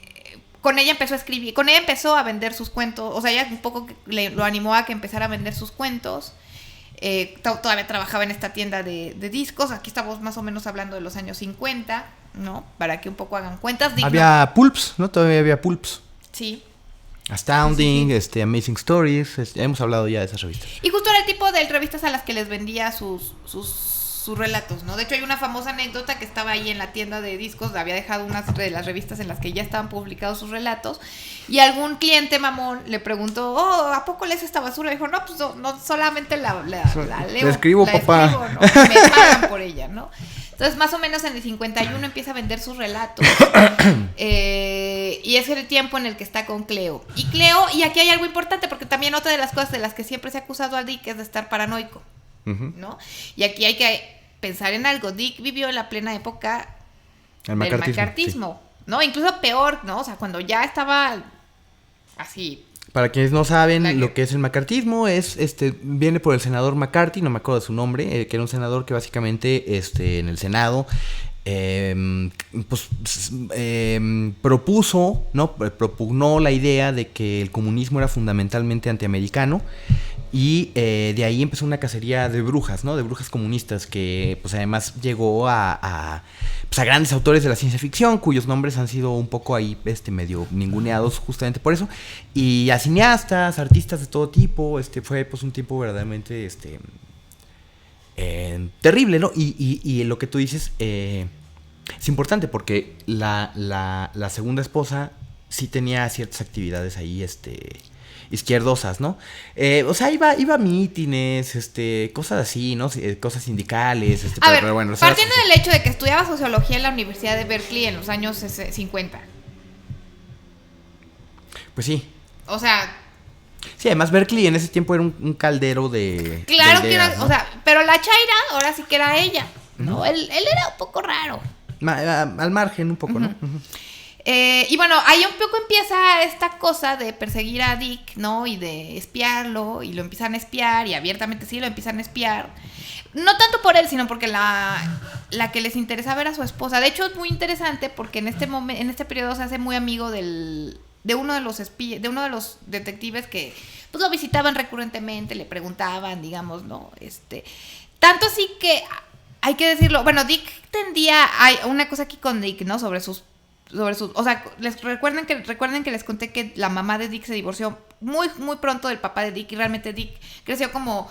[SPEAKER 2] con ella empezó a escribir, con ella empezó a vender sus cuentos, o sea, ella un poco lo animó a que empezara a vender sus cuentos. Todavía trabajaba en esta tienda de discos, aquí estamos más o menos hablando de los años 50, ¿no? Para que un poco hagan cuentas.
[SPEAKER 1] Había Pulps, ¿no? Todavía había Pulps.
[SPEAKER 2] Sí.
[SPEAKER 1] Astounding, sí. Amazing Stories, hemos hablado ya de esas revistas.
[SPEAKER 2] Y justo era el tipo de revistas a las que les vendía sus relatos, ¿no? De hecho hay una famosa anécdota que estaba ahí en la tienda de discos, había dejado unas de las revistas en las que ya estaban publicados sus relatos, y algún cliente mamón le preguntó, ¿a poco lees esta basura? Y dijo, no, pues no solamente la leo.
[SPEAKER 1] La escribo, papá.
[SPEAKER 2] Escribo, ¿no? Me pagan por ella, ¿no? Entonces, más o menos en el 51 empieza a vender sus relatos. Y es el tiempo en el que está con Cleo. Y aquí hay algo importante, porque también otra de las cosas de las que siempre se ha acusado a Dick es de estar paranoico, ¿no? Y aquí hay que pensar en algo. Dick vivió en la plena época del macartismo, sí. ¿No? Incluso peor, ¿no? O sea, cuando ya estaba así...
[SPEAKER 1] Para quienes no saben lo que es el macartismo, viene por el senador McCarthy, no me acuerdo de su nombre, que era un senador que básicamente en el Senado propuso, ¿no? Propugnó la idea de que el comunismo era fundamentalmente antiamericano. Y de ahí empezó una cacería de brujas, ¿no? De brujas comunistas que, pues, además llegó a grandes autores de la ciencia ficción, cuyos nombres han sido un poco ahí, medio ninguneados justamente por eso. Y a cineastas, artistas de todo tipo, fue, pues, un tiempo verdaderamente, terrible, ¿no? Y lo que tú dices, es importante porque la segunda esposa sí tenía ciertas actividades ahí, izquierdosas, ¿no? O sea, iba a mítines, cosas así, ¿no? Cosas sindicales,
[SPEAKER 2] pero bueno. Partiendo del hecho de que estudiaba sociología en la Universidad de Berkeley en los años 50.
[SPEAKER 1] Pues sí.
[SPEAKER 2] O sea...
[SPEAKER 1] Sí, además Berkeley en ese tiempo era un caldero de...
[SPEAKER 2] Claro
[SPEAKER 1] de ideas,
[SPEAKER 2] que era,
[SPEAKER 1] ¿no?
[SPEAKER 2] O sea, pero la Chaira ahora sí que era ella, ¿no? Uh-huh. Él era un poco raro.
[SPEAKER 1] Al margen un poco, uh-huh. ¿No? Uh-huh.
[SPEAKER 2] Y bueno, ahí un poco empieza esta cosa de perseguir a Dick, ¿no? Y de espiarlo, y lo empiezan a espiar, y abiertamente sí lo empiezan a espiar. No tanto por él, sino porque la que les interesaba era su esposa. De hecho, es muy interesante porque en este periodo se hace muy amigo de uno de los detectives que pues lo visitaban recurrentemente, le preguntaban, digamos, ¿no? Tanto así que hay que decirlo, bueno, Dick hay una cosa aquí con Dick, ¿no? Sobre sus, o sea, recuerden que les conté que la mamá de Dick se divorció muy, muy pronto del papá de Dick, y realmente Dick creció como,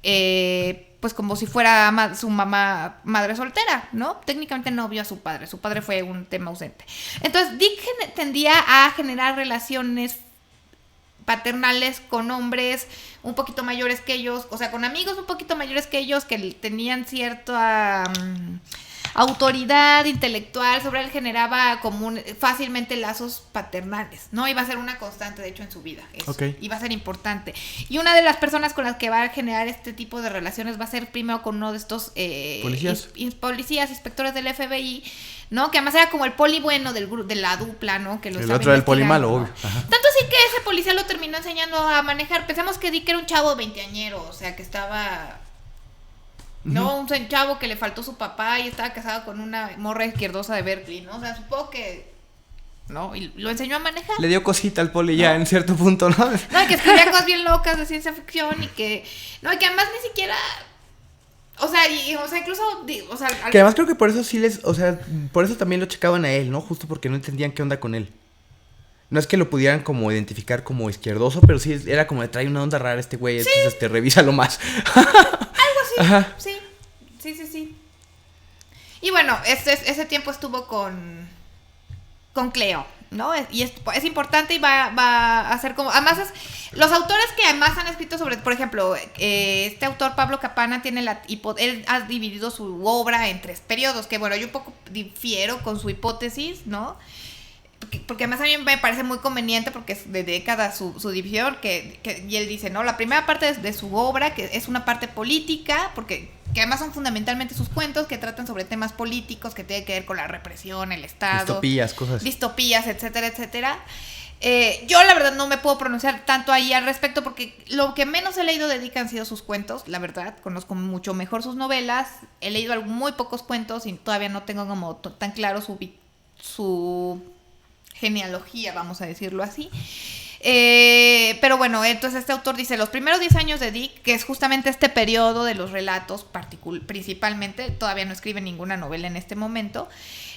[SPEAKER 2] pues como si fuera su mamá madre soltera, ¿no? Técnicamente no vio a su padre fue un tema ausente. Entonces Dick tendía a generar relaciones paternales con hombres un poquito mayores que ellos, o sea, con amigos un poquito mayores que ellos que tenían cierta autoridad intelectual sobre él, generaba fácilmente lazos paternales, ¿no? Iba a ser una constante, de hecho, en su vida. Eso. Okay. Iba a ser importante. Y una de las personas con las que va a generar este tipo de relaciones va a ser primero con uno de estos policías, inspectores del FBI, ¿no? Que además era como el poli bueno de la dupla, ¿no? Que
[SPEAKER 1] el otro era el poli malo, obvio.
[SPEAKER 2] Ajá. Tanto así que ese policía lo terminó enseñando a manejar. Pensamos que Dick era un chavo veinteañero, o sea, que estaba... No, un chavo que le faltó su papá y estaba casado con una morra izquierdosa de Berkeley, ¿no? O sea, supongo que... ¿no? Y lo enseñó a manejar.
[SPEAKER 1] Le dio cosita al poli ya en cierto punto, ¿no?
[SPEAKER 2] No, y que escribía cosas bien locas de ciencia ficción y que... No, y que además ni siquiera... O sea, incluso... O sea,
[SPEAKER 1] que además creo que por eso sí o sea, por eso también lo checaban a él, ¿no? Justo porque no entendían qué onda con él. No es que lo pudieran como identificar como izquierdoso, pero sí era como de trae una onda rara este güey, sí. Entonces revísalo más.
[SPEAKER 2] Algo así,
[SPEAKER 1] ajá.
[SPEAKER 2] Sí. Y bueno, ese tiempo estuvo con Cleo, ¿no? Y es importante y va a ser como... Además, los autores que además han escrito sobre... Por ejemplo, este autor, Pablo Capana, él ha dividido su obra en 3 periodos, que bueno, yo un poco difiero con su hipótesis, ¿no? Porque además a mí me parece muy conveniente porque es de décadas su división, y él dice, ¿no? La primera parte de su obra, que es una parte política, que además son fundamentalmente sus cuentos que tratan sobre temas políticos que tienen que ver con la represión, el Estado.
[SPEAKER 1] Distopías, cosas.
[SPEAKER 2] Distopías, etcétera, etcétera. Yo la verdad no me puedo pronunciar tanto ahí al respecto porque lo que menos he leído de Dick han sido sus cuentos, la verdad. Conozco mucho mejor sus novelas. He leído muy pocos cuentos y todavía no tengo como tan claro su genealogía, vamos a decirlo así. Pero bueno, entonces este autor dice, los primeros 10 años de Dick, que es justamente este periodo de los relatos, principalmente, todavía no escribe ninguna novela en este momento,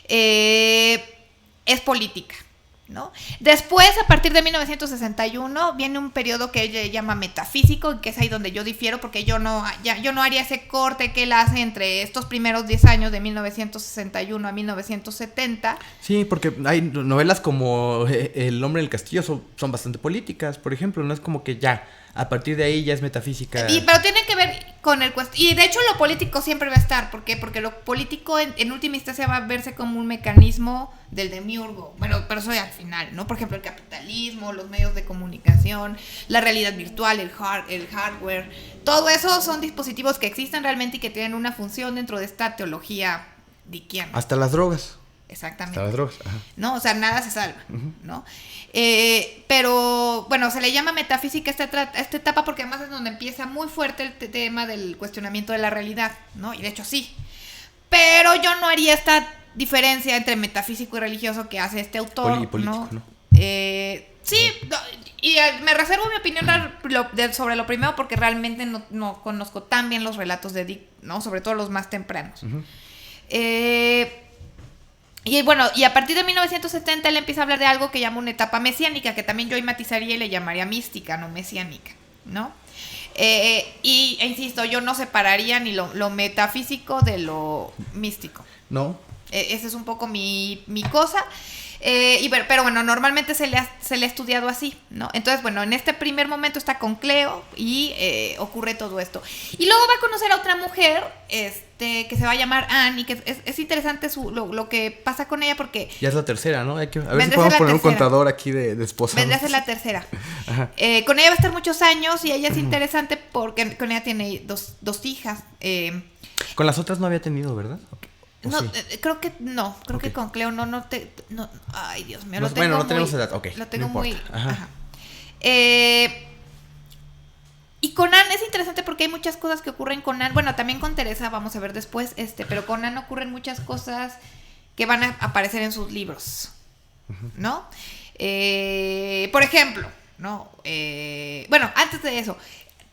[SPEAKER 2] es política, ¿no? Después, a partir de 1961, viene un periodo que ella llama metafísico, y que es ahí donde yo difiero, porque yo no haría ese corte que él hace entre estos primeros 10 años de 1961 a 1970.
[SPEAKER 1] Sí, porque hay novelas como El hombre del castillo son bastante políticas, por ejemplo, no es como que ya, a partir de ahí ya es metafísica.
[SPEAKER 2] Pero tiene que ver con y de hecho lo político siempre va a estar. ¿Por qué? Porque lo político en última instancia va a verse como un mecanismo del demiurgo. Bueno, pero eso al final, ¿no? Por ejemplo, el capitalismo, los medios de comunicación, la realidad virtual, el hardware. Todo eso son dispositivos que existen realmente y que tienen una función dentro de esta teología dickiana.
[SPEAKER 1] Hasta las drogas.
[SPEAKER 2] Exactamente.
[SPEAKER 1] Hasta las drogas. Ajá.
[SPEAKER 2] ¿No? O sea, nada se salva, ¿no? Pero, bueno, se le llama metafísica esta etapa porque además es donde empieza muy fuerte el tema del cuestionamiento de la realidad, ¿no? Y de hecho sí. Pero yo no haría esta diferencia entre metafísico y religioso que hace este autor,
[SPEAKER 1] político, ¿no?
[SPEAKER 2] Sí, y me reservo mi opinión sobre lo primero porque realmente no conozco tan bien los relatos de Dick, ¿no? Sobre todo los más tempranos. Y bueno, y a partir de 1970 él empieza a hablar de algo que llama una etapa mesiánica, que también yo matizaría y le llamaría mística, no mesiánica, ¿no? Y insisto, yo no separaría ni lo metafísico de lo místico.
[SPEAKER 1] No.
[SPEAKER 2] Esa es un poco mi cosa. Pero bueno, normalmente se le ha estudiado así, ¿no? Entonces, bueno, en este primer momento está con Cleo y ocurre todo esto. Y luego va a conocer a otra mujer, que se va a llamar Anne, y que es interesante lo que pasa con ella porque...
[SPEAKER 1] Ya es la tercera, ¿no? A ver si podemos poner un contador aquí de esposas.
[SPEAKER 2] Vendría a ser la tercera. Con ella va a estar muchos años y ella es interesante porque con ella tiene dos hijas.
[SPEAKER 1] Con las otras no había tenido, ¿verdad?
[SPEAKER 2] No,
[SPEAKER 1] sí?
[SPEAKER 2] Creo que con Cleo no. Ay, Dios mío.
[SPEAKER 1] No tenemos edad, ok.
[SPEAKER 2] Lo tengo
[SPEAKER 1] no
[SPEAKER 2] muy...
[SPEAKER 1] Ajá.
[SPEAKER 2] Y con Anne es interesante porque hay muchas cosas que ocurren con Anne. Bueno, también con Teresa, vamos a ver después, pero con Anne ocurren muchas cosas que van a aparecer en sus libros, ¿no? Por ejemplo, ¿no? Bueno, antes de eso...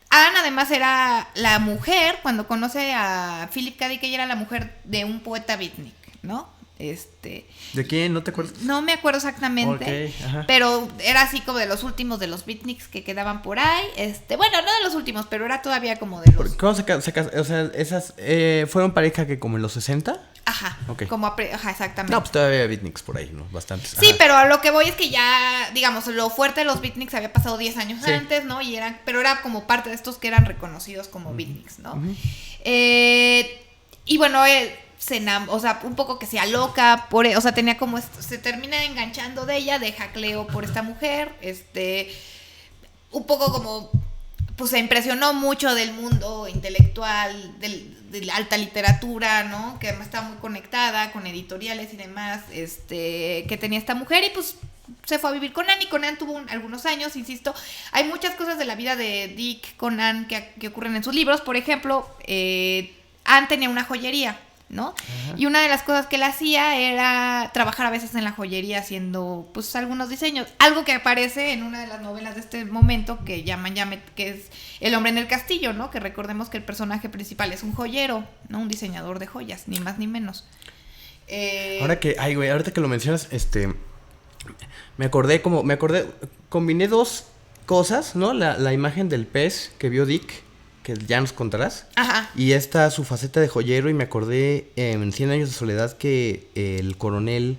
[SPEAKER 2] Anne además era la mujer, cuando conoce a Philip K. Dick, ella era la mujer de un poeta beatnik, ¿no?
[SPEAKER 1] ¿De quién? ¿No te acuerdas?
[SPEAKER 2] No me acuerdo exactamente, pero era así como de los últimos de los beatniks que quedaban por ahí. Bueno, no de los últimos, pero era todavía como de los...
[SPEAKER 1] ¿Cómo se o sea, esas fueron pareja que como en los 60?
[SPEAKER 2] Ajá,
[SPEAKER 1] okay.
[SPEAKER 2] Ajá, exactamente.
[SPEAKER 1] No, pues todavía había beatniks por ahí, ¿no? Bastantes.
[SPEAKER 2] Sí, pero a lo que voy es que ya, digamos, lo fuerte de los beatniks había pasado 10 años antes, ¿no? Pero era como parte de estos que eran reconocidos como beatniks, ¿no? Y bueno, o sea, un poco que se aloca, o sea, tenía como se termina enganchando de ella, deja a Cleo por esta mujer, un poco como, pues se impresionó mucho del mundo intelectual, de la alta literatura, ¿no? Que además estaba muy conectada con editoriales y demás, que tenía esta mujer y pues se fue a vivir con Anne y con Anne tuvo algunos años, insisto. Hay muchas cosas de la vida de Dick con Anne que ocurren en sus libros. Por ejemplo, Anne tenía una joyería, ¿no? Ajá. Y una de las cosas que él hacía era trabajar a veces en la joyería haciendo pues algunos diseños, algo que aparece en una de las novelas de este momento que que es El hombre en el castillo, ¿no? Que recordemos que el personaje principal es un joyero, ¿no? Un diseñador de joyas, ni más ni menos.
[SPEAKER 1] Ahorita que lo mencionas, me acordé, combiné dos cosas, ¿no? La imagen del pez que vio Dick, que ya nos contarás.
[SPEAKER 2] Ajá.
[SPEAKER 1] Y su faceta de joyero, y me acordé en 100 años de soledad que el coronel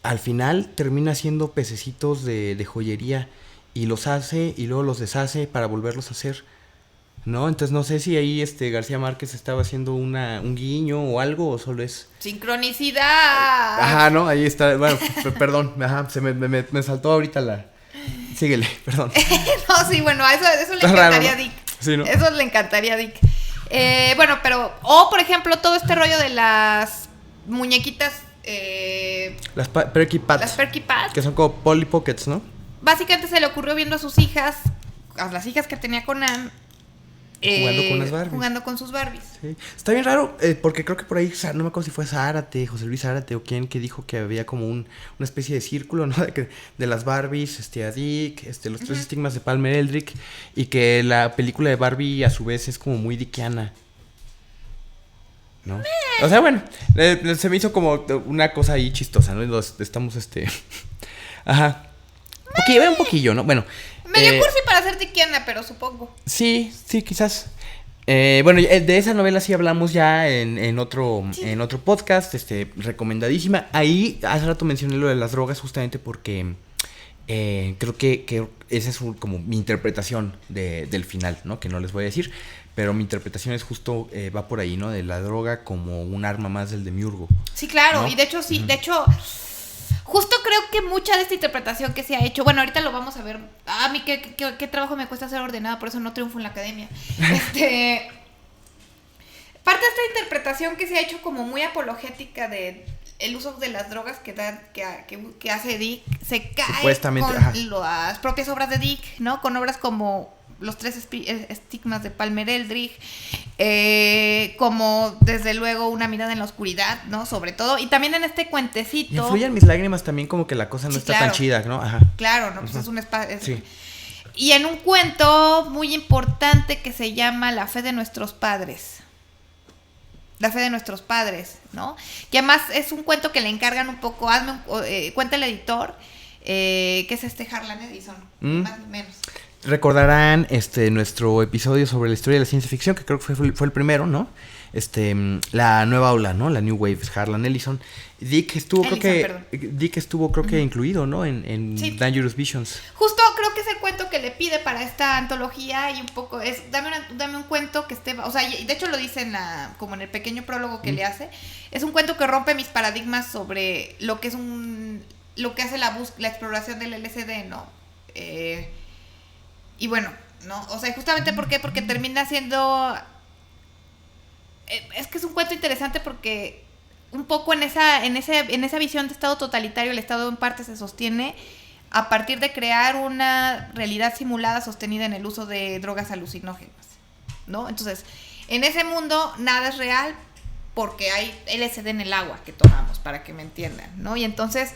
[SPEAKER 1] al final termina haciendo pececitos de joyería y los hace y luego los deshace para volverlos a hacer, ¿no? Entonces no sé si ahí García Márquez estaba haciendo un guiño o algo, o solo es...
[SPEAKER 2] ¡Sincronicidad!
[SPEAKER 1] Ajá, ¿no? Ahí está, bueno, perdón, se me saltó ahorita la... Síguele, perdón.
[SPEAKER 2] No, sí, bueno, eso le encantaría a Dick.
[SPEAKER 1] Sí, ¿no?
[SPEAKER 2] Eso le encantaría a Dick. Bueno, pero... O, por ejemplo, todo este rollo de las muñequitas
[SPEAKER 1] Las Perky Pads.
[SPEAKER 2] Las Perky Pads.
[SPEAKER 1] Que son como Polly Pockets, ¿no?
[SPEAKER 2] Básicamente se le ocurrió viendo a sus hijas, a las hijas que tenía con Anne.
[SPEAKER 1] Jugando con las Barbies.
[SPEAKER 2] Jugando con sus Barbies.
[SPEAKER 1] Sí. Está bien raro, porque creo que por ahí, no me acuerdo si fue Zárate, José Luis Zárate o quién, que dijo que había como una especie de círculo, ¿no? De las Barbies, a Dick, los tres estigmas de Palmer Eldritch, y que la película de Barbie a su vez es como muy dickiana, ¿no? O sea, bueno, se me hizo como una cosa ahí chistosa, ¿no? Estamos, ajá. Porque un poquillo, ¿no? Bueno.
[SPEAKER 2] Medio cursi para ser dickiana, pero supongo.
[SPEAKER 1] Sí, quizás. Bueno, de esa novela sí hablamos ya en otro podcast, recomendadísima. Ahí hace rato mencioné lo de las drogas justamente porque creo que esa es como mi interpretación del final, ¿no? Que no les voy a decir, pero mi interpretación es justo, va por ahí, ¿no? De la droga como un arma más del demiurgo.
[SPEAKER 2] Sí, claro,
[SPEAKER 1] ¿no?
[SPEAKER 2] Y de hecho sí, de hecho... Justo creo que mucha de esta interpretación que se ha hecho, bueno, ahorita lo vamos a ver. A mí qué trabajo me cuesta ser ordenada, por eso no triunfo en la academia. Parte de esta interpretación que se ha hecho como muy apologética de el uso de las drogas que hace Dick, se cae con las propias obras de Dick, ¿no? Con obras como Los tres estigmas de Palmer Eldritch, como desde luego Una mirada en la oscuridad, ¿no? Sobre todo, y también en este cuentecito.
[SPEAKER 1] Y influyen mis lágrimas también, como que la cosa no está tan chida, ¿no? Ajá.
[SPEAKER 2] Claro, ¿no? Pues es un espacio.
[SPEAKER 1] Sí.
[SPEAKER 2] Y en un cuento muy importante que se llama La fe de nuestros padres. La fe de nuestros padres, ¿no? Que además es un cuento que le encargan un poco, cuenta el editor, que es Harlan Ellison, más o menos.
[SPEAKER 1] Recordarán nuestro episodio sobre la historia de la ciencia ficción, que creo que fue el primero, ¿no? La nueva ola, ¿no? La New Wave, Harlan Ellison. Dick estuvo creo que incluido, ¿no? En sí. Dangerous Visions.
[SPEAKER 2] Justo creo que es el cuento que le pide para esta antología y un poco es dame un cuento que esté, o sea, de hecho lo dice como en el pequeño prólogo que le hace. Es un cuento que rompe mis paradigmas sobre lo que es lo que hace la exploración del LSD, ¿no? Y bueno, ¿no? O sea, justamente porque termina siendo... Es que es un cuento interesante porque un poco en esa visión de estado totalitario, el estado en parte se sostiene a partir de crear una realidad simulada sostenida en el uso de drogas alucinógenas, ¿no? Entonces, en ese mundo nada es real porque hay LSD en el agua que tomamos, para que me entiendan, ¿no? Y entonces,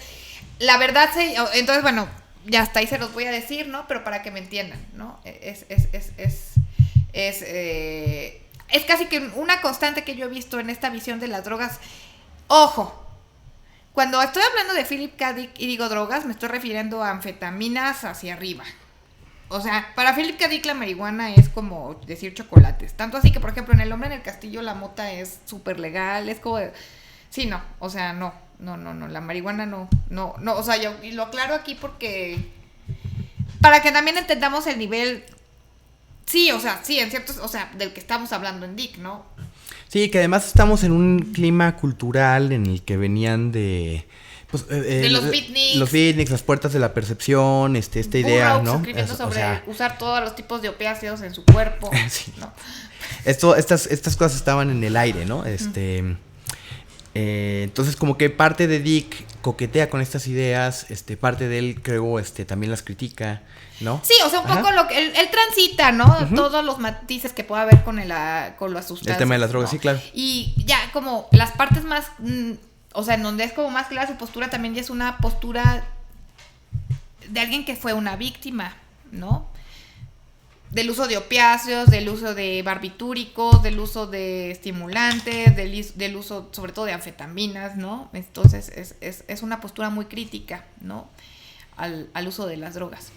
[SPEAKER 2] la verdad, entonces, bueno, ya hasta ahí se los voy a decir, ¿no? Pero para que me entiendan, ¿no? Es casi que una constante que yo he visto en esta visión de las drogas. Ojo, cuando estoy hablando de Philip K. Dick y digo drogas, me estoy refiriendo a anfetaminas hacia arriba. O sea, para Philip K. Dick la marihuana es como decir chocolates. Tanto así que, por ejemplo, en El hombre en el castillo la mota es súper legal, es como de... Sí, no, o sea, no, la marihuana no, o sea, yo y lo aclaro aquí porque... Para que también entendamos el nivel... Sí, o sea, sí, en ciertos, o sea, del que estamos hablando en Dick, ¿no?
[SPEAKER 1] Sí, que además estamos en un clima cultural en el que venían de... Pues,
[SPEAKER 2] de los beatniks.
[SPEAKER 1] Los beatniks, las puertas de la percepción, esta idea, ¿no?
[SPEAKER 2] Escribiendo sobre usar todos los tipos de opiáceos en su cuerpo, sí. ¿No?
[SPEAKER 1] Estas cosas estaban en el aire, ¿no? Entonces como que parte de Dick coquetea con estas ideas, parte de él creo también las critica, ¿no?
[SPEAKER 2] Sí, o sea, un poco lo que él transita, ¿no? Uh-huh. Todos los matices que pueda haber con las sustancias.
[SPEAKER 1] El tema de las drogas,
[SPEAKER 2] ¿no?
[SPEAKER 1] Sí, claro.
[SPEAKER 2] Y ya como las partes más, o sea, en donde es como más clara su postura, también ya es una postura de alguien que fue una víctima, ¿no? Del uso de opiáceos, del uso de barbitúricos, del uso de estimulantes, del uso sobre todo de anfetaminas, ¿no? Entonces es una postura muy crítica, ¿no? Al uso de las drogas.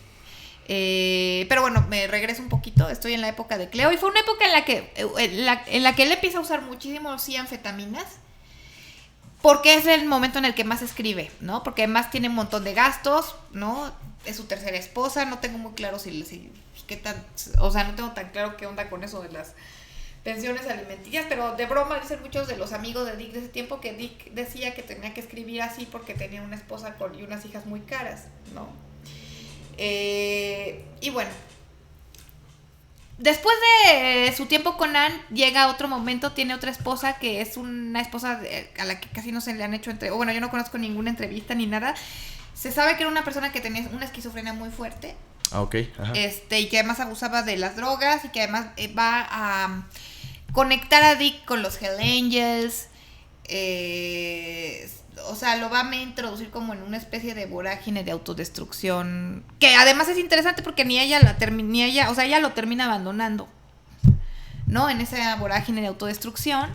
[SPEAKER 2] Pero bueno, me regreso un poquito, estoy en la época de Cleo y fue una época en la que él empieza a usar muchísimo anfetaminas porque es el momento en el que más escribe, ¿no? Porque además tiene un montón de gastos, ¿no? Es su tercera esposa, no tengo muy claro qué tan, o sea, no tengo tan claro qué onda con eso de las pensiones alimenticias, pero de broma dicen muchos de los amigos de Dick de ese tiempo que Dick decía que tenía que escribir así porque tenía una esposa y unas hijas muy caras, ¿no? Y bueno, después de su tiempo con Anne, llega otro momento, tiene otra esposa que es una esposa a la que casi no se le han hecho yo no conozco ninguna entrevista ni nada. Se sabe que era una persona que tenía una esquizofrenia muy fuerte.
[SPEAKER 1] Ah, ok. Ajá.
[SPEAKER 2] Y que además abusaba de las drogas y que además va a conectar a Dick con los Hell Angels. O sea, lo va a introducir como en una especie de vorágine de autodestrucción, que además es interesante porque ella lo termina abandonando, ¿no? En esa vorágine de autodestrucción.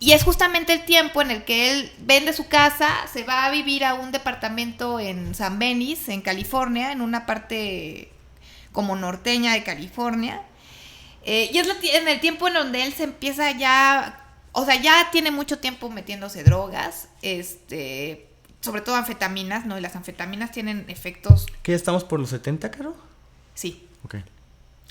[SPEAKER 2] Y es justamente el tiempo en el que él vende su casa, se va a vivir a un departamento en San Benis, en California, en una parte como norteña de California. Y es en el tiempo en donde él se empieza ya tiene mucho tiempo metiéndose drogas, sobre todo anfetaminas, ¿no? Y las anfetaminas tienen efectos...
[SPEAKER 1] ¿Qué, ya estamos por los 70, Caro?
[SPEAKER 2] Sí.
[SPEAKER 1] Ok.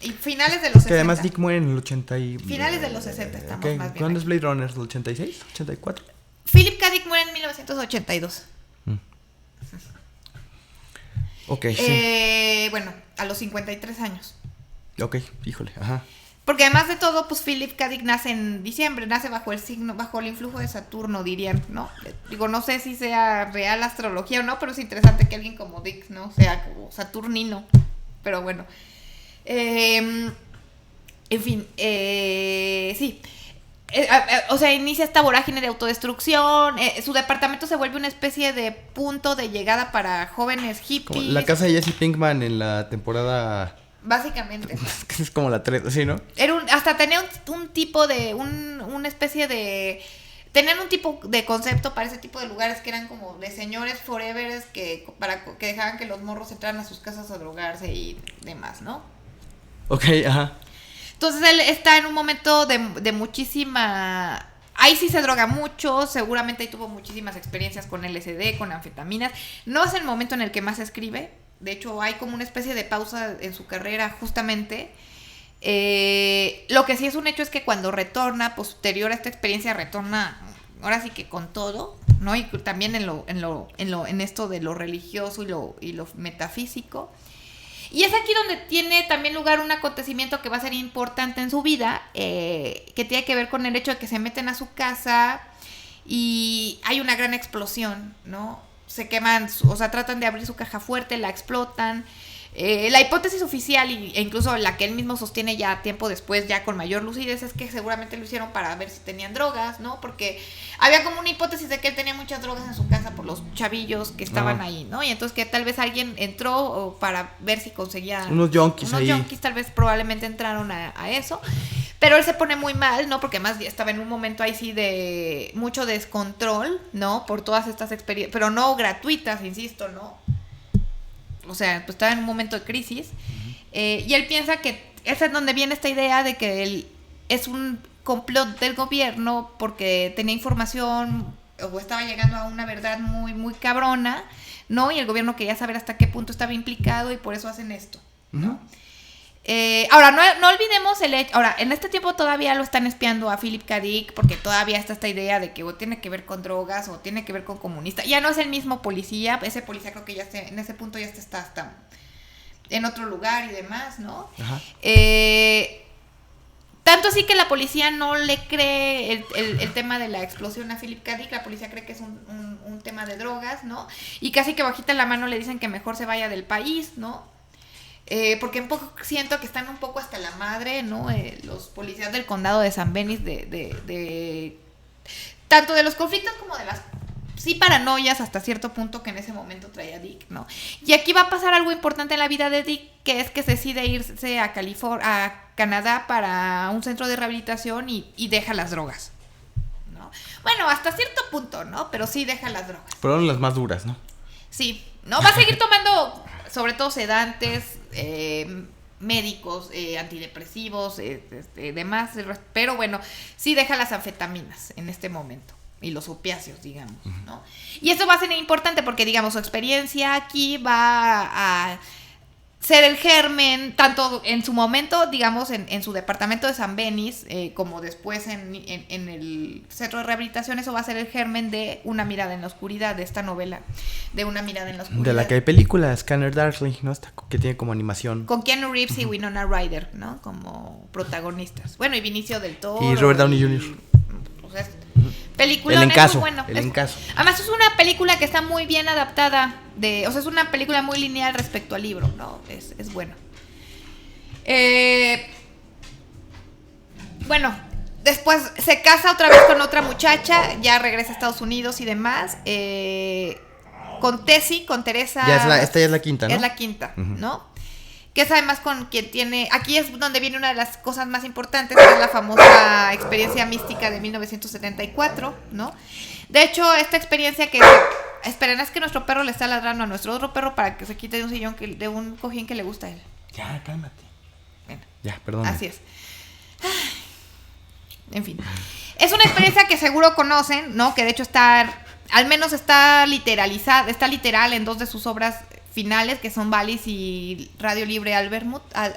[SPEAKER 2] Y finales de los 60.
[SPEAKER 1] Que además Dick muere en el 80 y...
[SPEAKER 2] Finales de los 60 estamos más bien.
[SPEAKER 1] ¿Cuándo es Blade Runner? ¿El 86? ¿84?
[SPEAKER 2] Philip K. Dick muere en 1982.
[SPEAKER 1] Ok, sí.
[SPEAKER 2] Bueno, a los 53 años.
[SPEAKER 1] Ok, híjole, ajá.
[SPEAKER 2] Porque además de todo, pues Philip K. Dick nace en diciembre, nace bajo el influjo de Saturno, dirían, ¿no? Digo, no sé si sea real astrología o no, pero es interesante que alguien como Dick, ¿no? Sea como saturnino. Pero bueno. En fin, sí. Inicia esta vorágine de autodestrucción. Su departamento se vuelve una especie de punto de llegada para jóvenes hippies.
[SPEAKER 1] Como la casa de Jesse Pinkman en la temporada...
[SPEAKER 2] Básicamente.
[SPEAKER 1] Es como la 3, ¿sí, no?
[SPEAKER 2] Hasta tenía un tipo de... una especie de... Tenían un tipo de concepto para ese tipo de lugares que eran como de señores forevers que dejaban que los morros entraran a sus casas a drogarse y demás, ¿no?
[SPEAKER 1] Ok, ajá.
[SPEAKER 2] Entonces él está en un momento de muchísima... Ahí sí se droga mucho, seguramente ahí tuvo muchísimas experiencias con LSD, con anfetaminas. No es el momento en el que más escribe. De hecho, hay como una especie de pausa en su carrera, justamente. Lo que sí es un hecho es que cuando retorna, posterior a esta experiencia, retorna, ahora sí que con todo, ¿no? Y también en esto de lo religioso y lo metafísico. Y es aquí donde tiene también lugar un acontecimiento que va a ser importante en su vida, que tiene que ver con el hecho de que se meten a su casa y hay una gran explosión, ¿no? Se queman, tratan de abrir su caja fuerte, la explotan. La hipótesis oficial e incluso la que él mismo sostiene ya tiempo después, ya con mayor lucidez, es que seguramente lo hicieron para ver si tenían drogas, ¿no? Porque había como una hipótesis de que él tenía muchas drogas en su casa por los chavillos que estaban ahí, ¿no? Y entonces que tal vez alguien entró para ver si conseguía...
[SPEAKER 1] Unos junkies ahí.
[SPEAKER 2] Unos junkies tal vez probablemente entraron a eso. Pero él se pone muy mal, ¿no? Porque además estaba en un momento ahí sí de mucho descontrol, ¿no? Por todas estas experiencias, pero no gratuitas, insisto, ¿no? O sea, pues estaba en un momento de crisis. Y él piensa que esa es donde viene esta idea de que él es un complot del gobierno porque tenía información o estaba llegando a una verdad muy, muy cabrona, ¿no? Y el gobierno quería saber hasta qué punto estaba implicado y por eso hacen esto, ¿no? Ahora, no olvidemos el hecho. Ahora, en este tiempo todavía lo están espiando a Philip K. Dick porque todavía está esta idea de que o tiene que ver con drogas o tiene que ver con comunistas. Ya no es el mismo policía. Ese policía creo que ya en ese punto ya está hasta en otro lugar y demás, ¿no? Ajá. Tanto así que la policía no le cree el tema de la explosión a Philip K. Dick. La policía cree que es un tema de drogas, ¿no? Y casi que bajita la mano le dicen que mejor se vaya del país, ¿no? Porque un poco siento que están un poco hasta la madre, ¿no? Los policías del condado de San Benis de tanto de los conflictos como de las paranoias hasta cierto punto que en ese momento traía Dick, ¿no? Y aquí va a pasar algo importante en la vida de Dick, que es que decide irse a Canadá para un centro de rehabilitación y deja las drogas, ¿no? Bueno, hasta cierto punto, ¿no? Pero sí deja las drogas.
[SPEAKER 1] Fueron las más duras, ¿no?
[SPEAKER 2] Sí, ¿no? Va a seguir tomando sobre todo sedantes, médicos, antidepresivos, demás, pero bueno, sí deja las anfetaminas en este momento y los opiáceos, digamos, ¿no? Y esto va a ser importante porque, digamos, su experiencia aquí va ser el germen, tanto en su momento, digamos, en su departamento de San Benis, como después en el centro de rehabilitación, eso va a ser el germen de Una mirada en la oscuridad, de esta novela, de Una mirada en la oscuridad.
[SPEAKER 1] De la que hay película, Scanner Darkly, ¿no? Que tiene como animación.
[SPEAKER 2] Con Keanu Reeves y Winona Ryder, ¿no? Como protagonistas. Bueno, y Vinicio del Toro.
[SPEAKER 1] Y Robert Downey Jr.
[SPEAKER 2] O sea, película
[SPEAKER 1] El encaso,
[SPEAKER 2] muy bueno.
[SPEAKER 1] el encaso.
[SPEAKER 2] Además es una película que está muy bien adaptada, o sea, es una película muy lineal respecto al libro, ¿no? Es bueno. Bueno, después se casa otra vez con otra muchacha, ya regresa a Estados Unidos y demás, con Tessie, con Teresa.
[SPEAKER 1] Esta ya es la quinta, ¿no?
[SPEAKER 2] Es la quinta, ¿no? Que es además con quien tiene... Aquí es donde viene una de las cosas más importantes, que es la famosa experiencia mística de 1974, ¿no? De hecho, esta experiencia que... Esperen, es que nuestro perro le está ladrando a nuestro otro perro para que se quite de un sillón, de un cojín que le gusta a él.
[SPEAKER 1] Ya, cálmate.
[SPEAKER 2] Bueno,
[SPEAKER 1] ya, perdón.
[SPEAKER 2] Así es. En fin. Es una experiencia que seguro conocen, ¿no? Que de hecho al menos está literalizada, está literal en dos de sus obras finales, que son Valis y Radio Libre Albermut.
[SPEAKER 1] Ajá.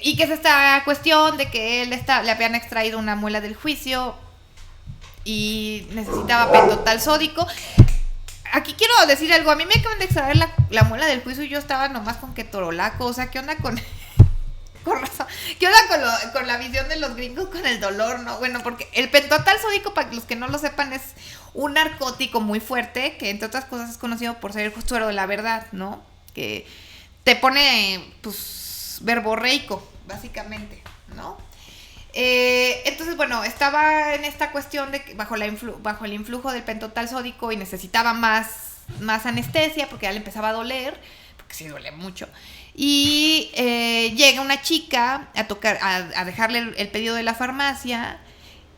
[SPEAKER 2] Y que es esta cuestión de que le habían extraído una muela del juicio y necesitaba pentotal sódico. Aquí quiero decir algo, a mí me acaban de extraer la muela del juicio y yo estaba nomás con ketorolaco, o sea, ¿qué onda con razón? ¿Qué onda con la visión de los gringos con el dolor, no? Bueno, porque el pentotal sódico, para los que no lo sepan, es un narcótico muy fuerte, que entre otras cosas es conocido por ser el suero de la verdad, ¿no? Que te pone, pues, verborreico, básicamente, ¿no? Entonces, bueno, estaba en esta cuestión de que bajo el influjo del pentotal sódico y necesitaba más anestesia porque ya le empezaba a doler, porque sí duele mucho. Y llega una chica a dejarle el pedido de la farmacia,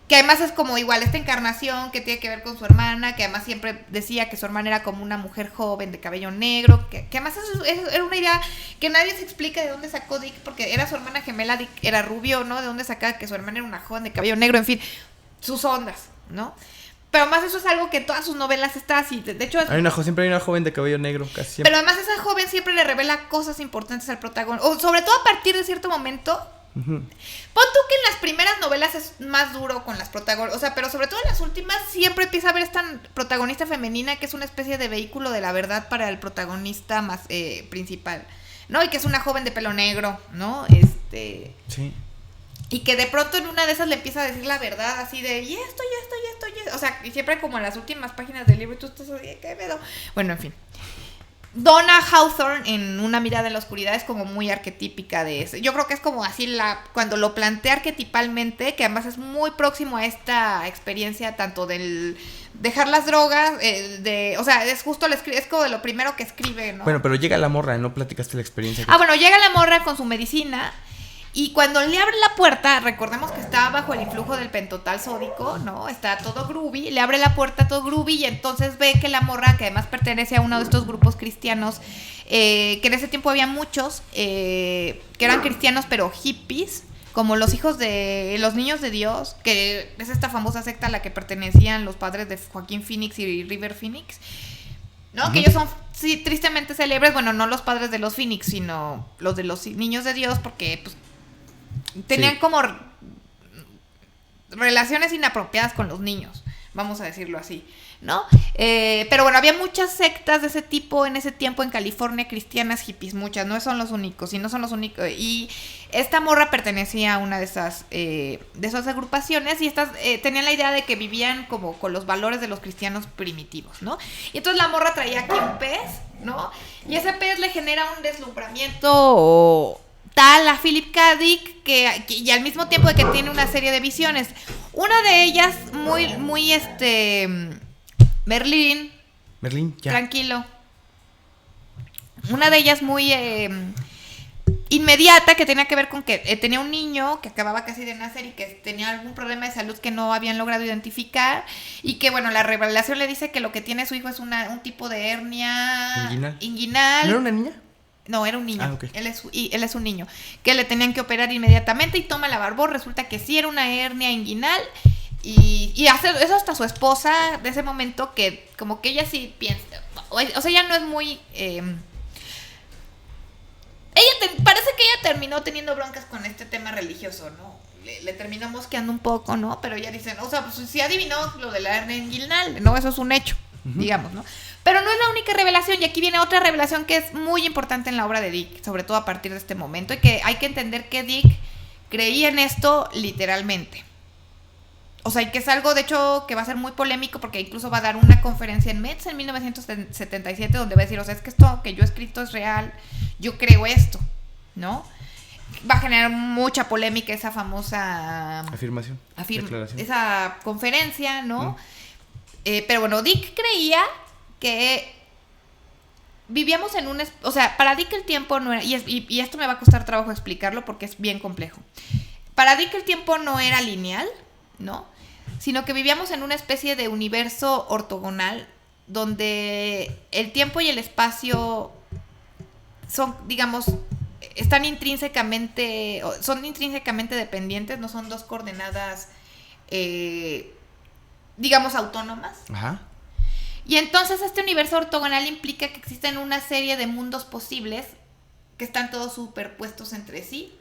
[SPEAKER 2] que además es como igual esta encarnación que tiene que ver con su hermana, que además siempre decía que su hermana era como una mujer joven de cabello negro, que además era una idea que nadie se explica de dónde sacó Dick, porque era su hermana gemela, Dick era rubio, ¿no? De dónde sacaba que su hermana era una joven de cabello negro, en fin, sus ondas, ¿no? Pero además eso es algo que en todas sus novelas está así. De hecho,
[SPEAKER 1] siempre hay una joven de cabello negro, casi siempre.
[SPEAKER 2] Pero además esa joven siempre le revela cosas importantes al protagonista, o sobre todo a partir de cierto momento. Pon tú que en las primeras novelas es más duro con las protagonistas, o sea, pero sobre todo en las últimas siempre empieza a haber esta protagonista femenina que es una especie de vehículo de la verdad para el protagonista más principal, ¿no? Y que es una joven de pelo negro, ¿no?
[SPEAKER 1] Sí.
[SPEAKER 2] Y que de pronto en una de esas le empieza a decir la verdad así de y esto. O sea, y siempre como en las últimas páginas del libro y tú estás así, ¿qué pedo? Bueno, en fin. Donna Hawthorne en Una mirada en la oscuridad es como muy arquetípica de eso. Yo creo que es como así cuando lo plantea arquetipalmente, que además es muy próximo a esta experiencia tanto del dejar las drogas, o sea, es justo es como de lo primero que escribe, ¿no?
[SPEAKER 1] Bueno, pero llega la morra, ¿no platicaste la experiencia?
[SPEAKER 2] Bueno, llega la morra con su medicina. Y cuando le abre la puerta, recordemos que está bajo el influjo del pentotal sódico, ¿no? Está todo groovy, le abre la puerta todo groovy y entonces ve que la morra, que además pertenece a uno de estos grupos cristianos, que en ese tiempo había muchos, que eran cristianos pero hippies, como los hijos de los niños de Dios, que es esta famosa secta a la que pertenecían los padres de Joaquín Phoenix y River Phoenix, ¿no? Uh-huh. Que ellos son, sí, tristemente célebres, bueno, no los padres de los Phoenix, sino los de los niños de Dios, porque, pues, tenían como relaciones inapropiadas con los niños, vamos a decirlo así, ¿no? Pero bueno, había muchas sectas de ese tipo en ese tiempo en California, cristianas, hippies, muchas, no son los únicos, y no son los únicos. Y esta morra pertenecía a una de esas agrupaciones y estas tenían la idea de que vivían como con los valores de los cristianos primitivos, ¿no? Y entonces la morra traía aquí un pez, ¿no? Y ese pez le genera un deslumbramiento tal a Philip K. Dick y al mismo tiempo de que tiene una serie de visiones. Una de ellas muy Merlín,
[SPEAKER 1] ya.
[SPEAKER 2] Tranquilo. Una de ellas muy inmediata, que tenía que ver con que tenía un niño que acababa casi de nacer y que tenía algún problema de salud que no habían logrado identificar y que, bueno, la revelación le dice que lo que tiene su hijo es un tipo de hernia inguinal.
[SPEAKER 1] ¿No era una niña?
[SPEAKER 2] No, era un niño.
[SPEAKER 1] Okay.
[SPEAKER 2] Él es un niño que le tenían que operar inmediatamente y toma la Barbor. Resulta que sí era una hernia inguinal y hace eso hasta su esposa de ese momento, que como que ella sí piensa, o sea, ella no es muy... parece que ella terminó teniendo broncas con este tema religioso, ¿no? Le terminó mosqueando un poco, ¿no? Pero ella dice, o sea, pues sí adivinó lo de la hernia inguinal, ¿no? Eso es un hecho, digamos, ¿no? Pero no es la única revelación, y aquí viene otra revelación que es muy importante en la obra de Dick, sobre todo a partir de este momento, y que hay que entender que Dick creía en esto literalmente. O sea, y que es algo, de hecho, que va a ser muy polémico, porque incluso va a dar una conferencia en Metz en 1977, donde va a decir, o sea, es que esto que yo he escrito es real, yo creo esto, ¿no? Va a generar mucha polémica esa famosa...
[SPEAKER 1] Afirmación.
[SPEAKER 2] Esa conferencia, ¿no? Pero bueno, Dick creía que vivíamos en un... O sea, para Dick el tiempo no era... Y esto me va a costar trabajo explicarlo porque es bien complejo. Para Dick el tiempo no era lineal, ¿no? Sino que vivíamos en una especie de universo ortogonal donde el tiempo y el espacio son, digamos, son intrínsecamente dependientes, no son dos coordenadas, digamos, autónomas.
[SPEAKER 1] Ajá.
[SPEAKER 2] Y entonces este universo ortogonal implica que existen una serie de mundos posibles que están todos superpuestos entre sí,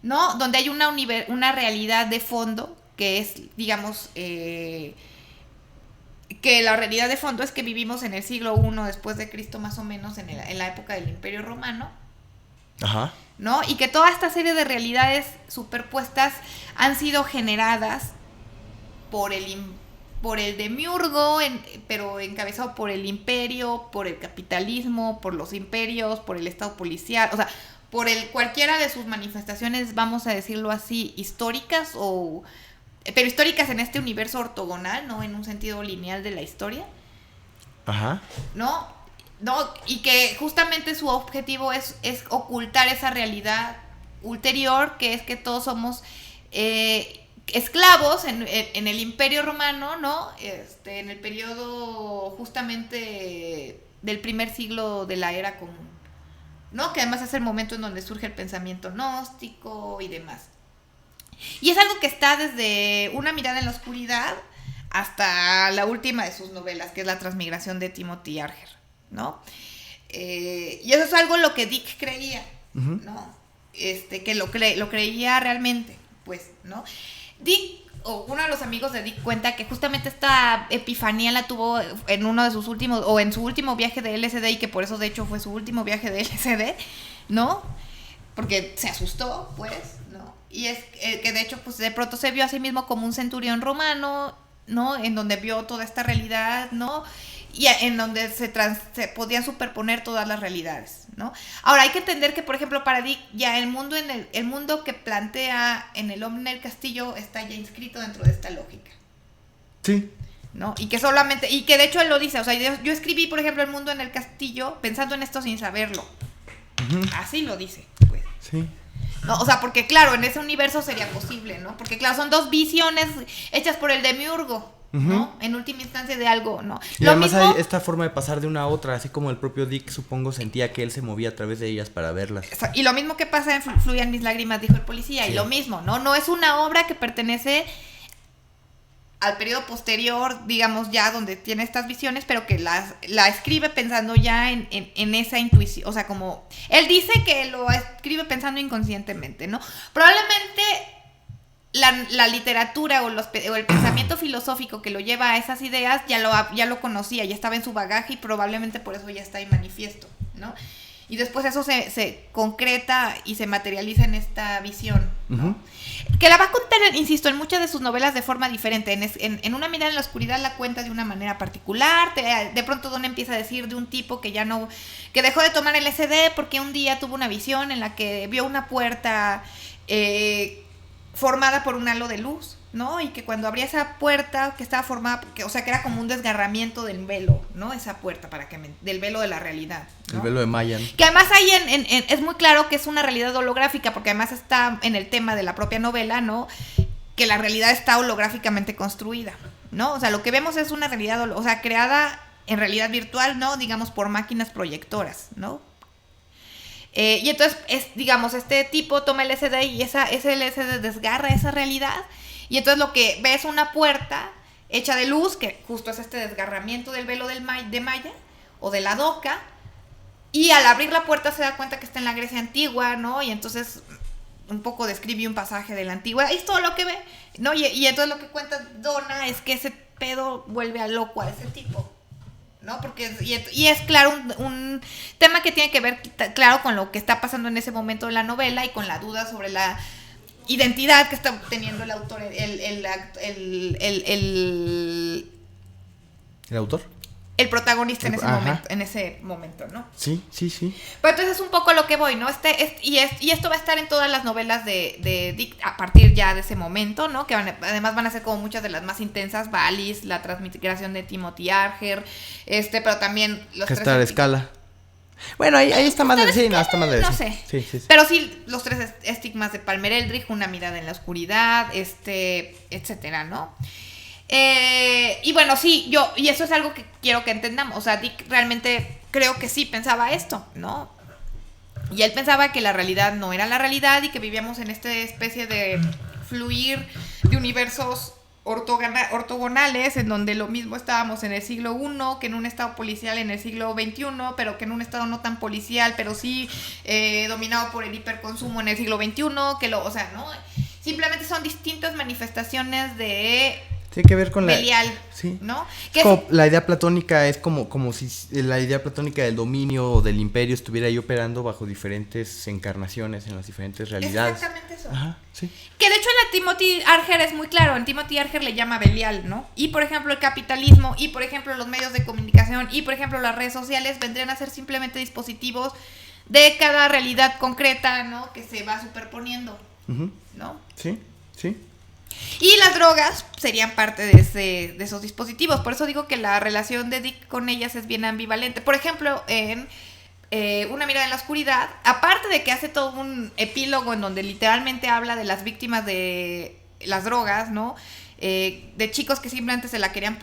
[SPEAKER 2] ¿no? Donde hay una realidad de fondo que es, digamos, que la realidad de fondo es que vivimos en el siglo I después de Cristo, más o menos, en la época del Imperio Romano.
[SPEAKER 1] Ajá.
[SPEAKER 2] ¿No? Y que toda esta serie de realidades superpuestas han sido generadas por el demiurgo, pero encabezado por el imperio, por el capitalismo, por los imperios, por el estado policial, o sea, por cualquiera de sus manifestaciones, vamos a decirlo así, históricas, pero históricas en este universo ortogonal, no en un sentido lineal de la historia.
[SPEAKER 1] Ajá.
[SPEAKER 2] ¿No? Y que justamente su objetivo es ocultar esa realidad ulterior, que es que todos somos esclavos en el Imperio Romano, ¿no? En el periodo justamente del primer siglo de la era común, ¿no? Que además es el momento en donde surge el pensamiento gnóstico y demás. Y es algo que está desde Una mirada en la oscuridad hasta la última de sus novelas, que es La transmigración de Timothy Archer, ¿no? Y eso es algo lo que Dick creía, ¿no? Que lo creía realmente, pues, ¿no? Dick, o uno de los amigos de Dick, cuenta que justamente esta epifanía la tuvo en uno de sus últimos, o en su último viaje de LSD, y que por eso de hecho fue su último viaje de LSD, ¿no? Porque se asustó, pues, ¿no? Y es que de hecho, pues de pronto se vio a sí mismo como un centurión romano, ¿no? En donde vio toda esta realidad, ¿no? Y en donde se podían superponer todas las realidades, ¿no? Ahora hay que entender que, por ejemplo, para Dick, ya el mundo que plantea en El hombre en el castillo está ya inscrito dentro de esta lógica.
[SPEAKER 1] Sí.
[SPEAKER 2] ¿No? Y que de hecho él lo dice, o sea, yo escribí, por ejemplo, El mundo en el castillo pensando en esto sin saberlo. Así lo dice, pues.
[SPEAKER 1] Sí.
[SPEAKER 2] No, o sea, porque claro, en ese universo sería posible, ¿no? Porque claro, son dos visiones hechas por el demiurgo, ¿no? En última instancia de algo, ¿no?
[SPEAKER 1] Y además hay esta forma de pasar de una a otra, así como el propio Dick, supongo, sentía que él se movía a través de ellas para verlas.
[SPEAKER 2] Y lo mismo que pasa en Fluían mis lágrimas, dijo el policía, sí. Y lo mismo, ¿no? No es una obra que pertenece al periodo posterior, digamos, ya donde tiene estas visiones, pero que la escribe pensando ya en esa intuición, o sea, como él dice que lo escribe pensando inconscientemente, ¿no? Probablemente la literatura o el pensamiento filosófico que lo lleva a esas ideas ya lo conocía, ya estaba en su bagaje y probablemente por eso ya está ahí manifiesto, ¿no? Y después eso se concreta y se materializa en esta visión, ¿no? Que la va a contar, insisto, en muchas de sus novelas de forma diferente. En Una mirada en la oscuridad la cuenta de una manera particular. De pronto Don empieza a decir de un tipo que dejó de tomar el LSD porque un día tuvo una visión en la que vio una puerta formada por un halo de luz, ¿no? Y que cuando abría esa puerta, que estaba formada, que era como un desgarramiento del velo, ¿no? Esa puerta, del velo de la realidad, ¿no?
[SPEAKER 1] El velo de Mayan.
[SPEAKER 2] Que además ahí es muy claro que es una realidad holográfica, porque además está en el tema de la propia novela, ¿no? Que la realidad está holográficamente construida, ¿no? O sea, lo que vemos es una realidad, creada en realidad virtual, ¿no? Digamos, por máquinas proyectoras, ¿no? Y entonces, digamos, este tipo toma el LSD y ese LSD desgarra esa realidad. Y entonces lo que ve es una puerta hecha de luz, que justo es este desgarramiento del velo de Maya, o de la doca, y al abrir la puerta se da cuenta que está en la Grecia antigua, ¿no? Y entonces un poco describe un pasaje de la antigua, y es todo lo que ve, ¿no? Y entonces lo que cuenta Donna es que ese pedo vuelve a loco a ese tipo, ¿no? Porque y es claro un tema que tiene que ver, claro, con lo que está pasando en ese momento de la novela y con la duda sobre la identidad que está teniendo el autor, el
[SPEAKER 1] autor.
[SPEAKER 2] El protagonista en ese momento, ¿no?
[SPEAKER 1] Sí.
[SPEAKER 2] Pero entonces es un poco a lo que voy, ¿no? Y esto va a estar en todas las novelas de Dick a partir ya de ese momento, ¿no? Que además van a ser como muchas de las más intensas, Valis, la transmigración de Timothy Archer, pero también los
[SPEAKER 1] que está a la escala. Bueno, ahí está más de... Sí, no, está más de...
[SPEAKER 2] No sé.
[SPEAKER 1] Sí.
[SPEAKER 2] Pero sí, los 3 estigmas de Palmer Eldritch, una mirada en la oscuridad, etcétera, ¿no? Y bueno, sí, y eso es algo que quiero que entendamos. O sea, Dick realmente creo que sí pensaba esto, ¿no? Y él pensaba que la realidad no era la realidad y que vivíamos en esta especie de fluir de universos ortogonales, en donde lo mismo estábamos en el siglo I, que en un estado policial en el siglo XXI, pero que en un estado no tan policial, pero sí dominado por el hiperconsumo en el siglo XXI, o sea, ¿no? Simplemente son distintas manifestaciones de...
[SPEAKER 1] Tiene que ver con
[SPEAKER 2] Belial,
[SPEAKER 1] sí.
[SPEAKER 2] ¿no?
[SPEAKER 1] La idea platónica es como si la idea platónica del dominio o del imperio estuviera ahí operando bajo diferentes encarnaciones en las diferentes realidades.
[SPEAKER 2] Exactamente eso.
[SPEAKER 1] Ajá, sí.
[SPEAKER 2] Que de hecho en la Timothy Archer es muy claro. En Timothy Archer le llama Belial, ¿no? Y por ejemplo el capitalismo, y por ejemplo los medios de comunicación, y por ejemplo las redes sociales vendrían a ser simplemente dispositivos de cada realidad concreta, ¿no? Que se va superponiendo, ¿no?
[SPEAKER 1] Sí.
[SPEAKER 2] Y las drogas serían parte de esos dispositivos. Por eso digo que la relación de Dick con ellas es bien ambivalente. Por ejemplo, en Una mirada en la oscuridad, aparte de que hace todo un epílogo en donde literalmente habla de las víctimas de las drogas, ¿no? De chicos que simplemente se la querían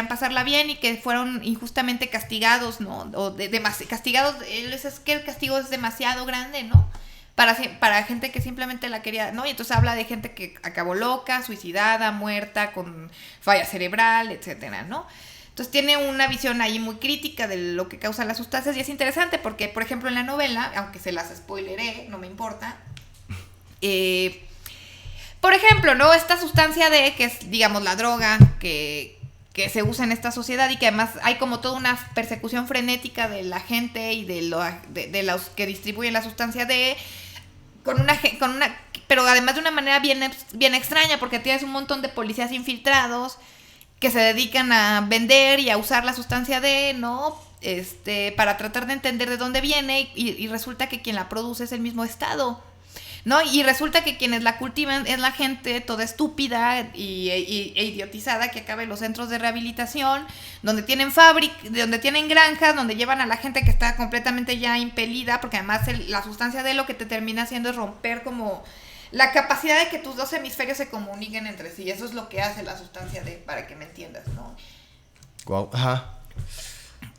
[SPEAKER 2] pasarla bien y que fueron injustamente castigados, ¿no? O castigados, es que el castigo es demasiado grande, ¿no? Para gente que simplemente la quería, ¿no? Y entonces habla de gente que acabó loca, suicidada, muerta, con falla cerebral, etcétera, ¿no? Entonces tiene una visión ahí muy crítica de lo que causan las sustancias y es interesante porque, por ejemplo, en la novela, aunque se las spoileré, no me importa, por ejemplo, ¿no? Esta sustancia D, que es, digamos, la droga que se usa en esta sociedad y que además hay como toda una persecución frenética de la gente y de los que distribuyen la sustancia D, pero además de una manera bien extraña, porque tienes un montón de policías infiltrados que se dedican a vender y a usar la sustancia D, ¿no? Para tratar de entender de dónde viene y resulta que quien la produce es el mismo Estado, ¿no? Y resulta que quienes la cultivan es la gente toda estúpida e idiotizada que acaba en los centros de rehabilitación, donde tienen donde tienen granjas, donde llevan a la gente que está completamente ya impelida, porque además la sustancia D lo que te termina haciendo es romper como la capacidad de que tus dos hemisferios se comuniquen entre sí. Eso es lo que hace la sustancia D, para que me entiendas, ¿no?
[SPEAKER 1] Wow, ajá.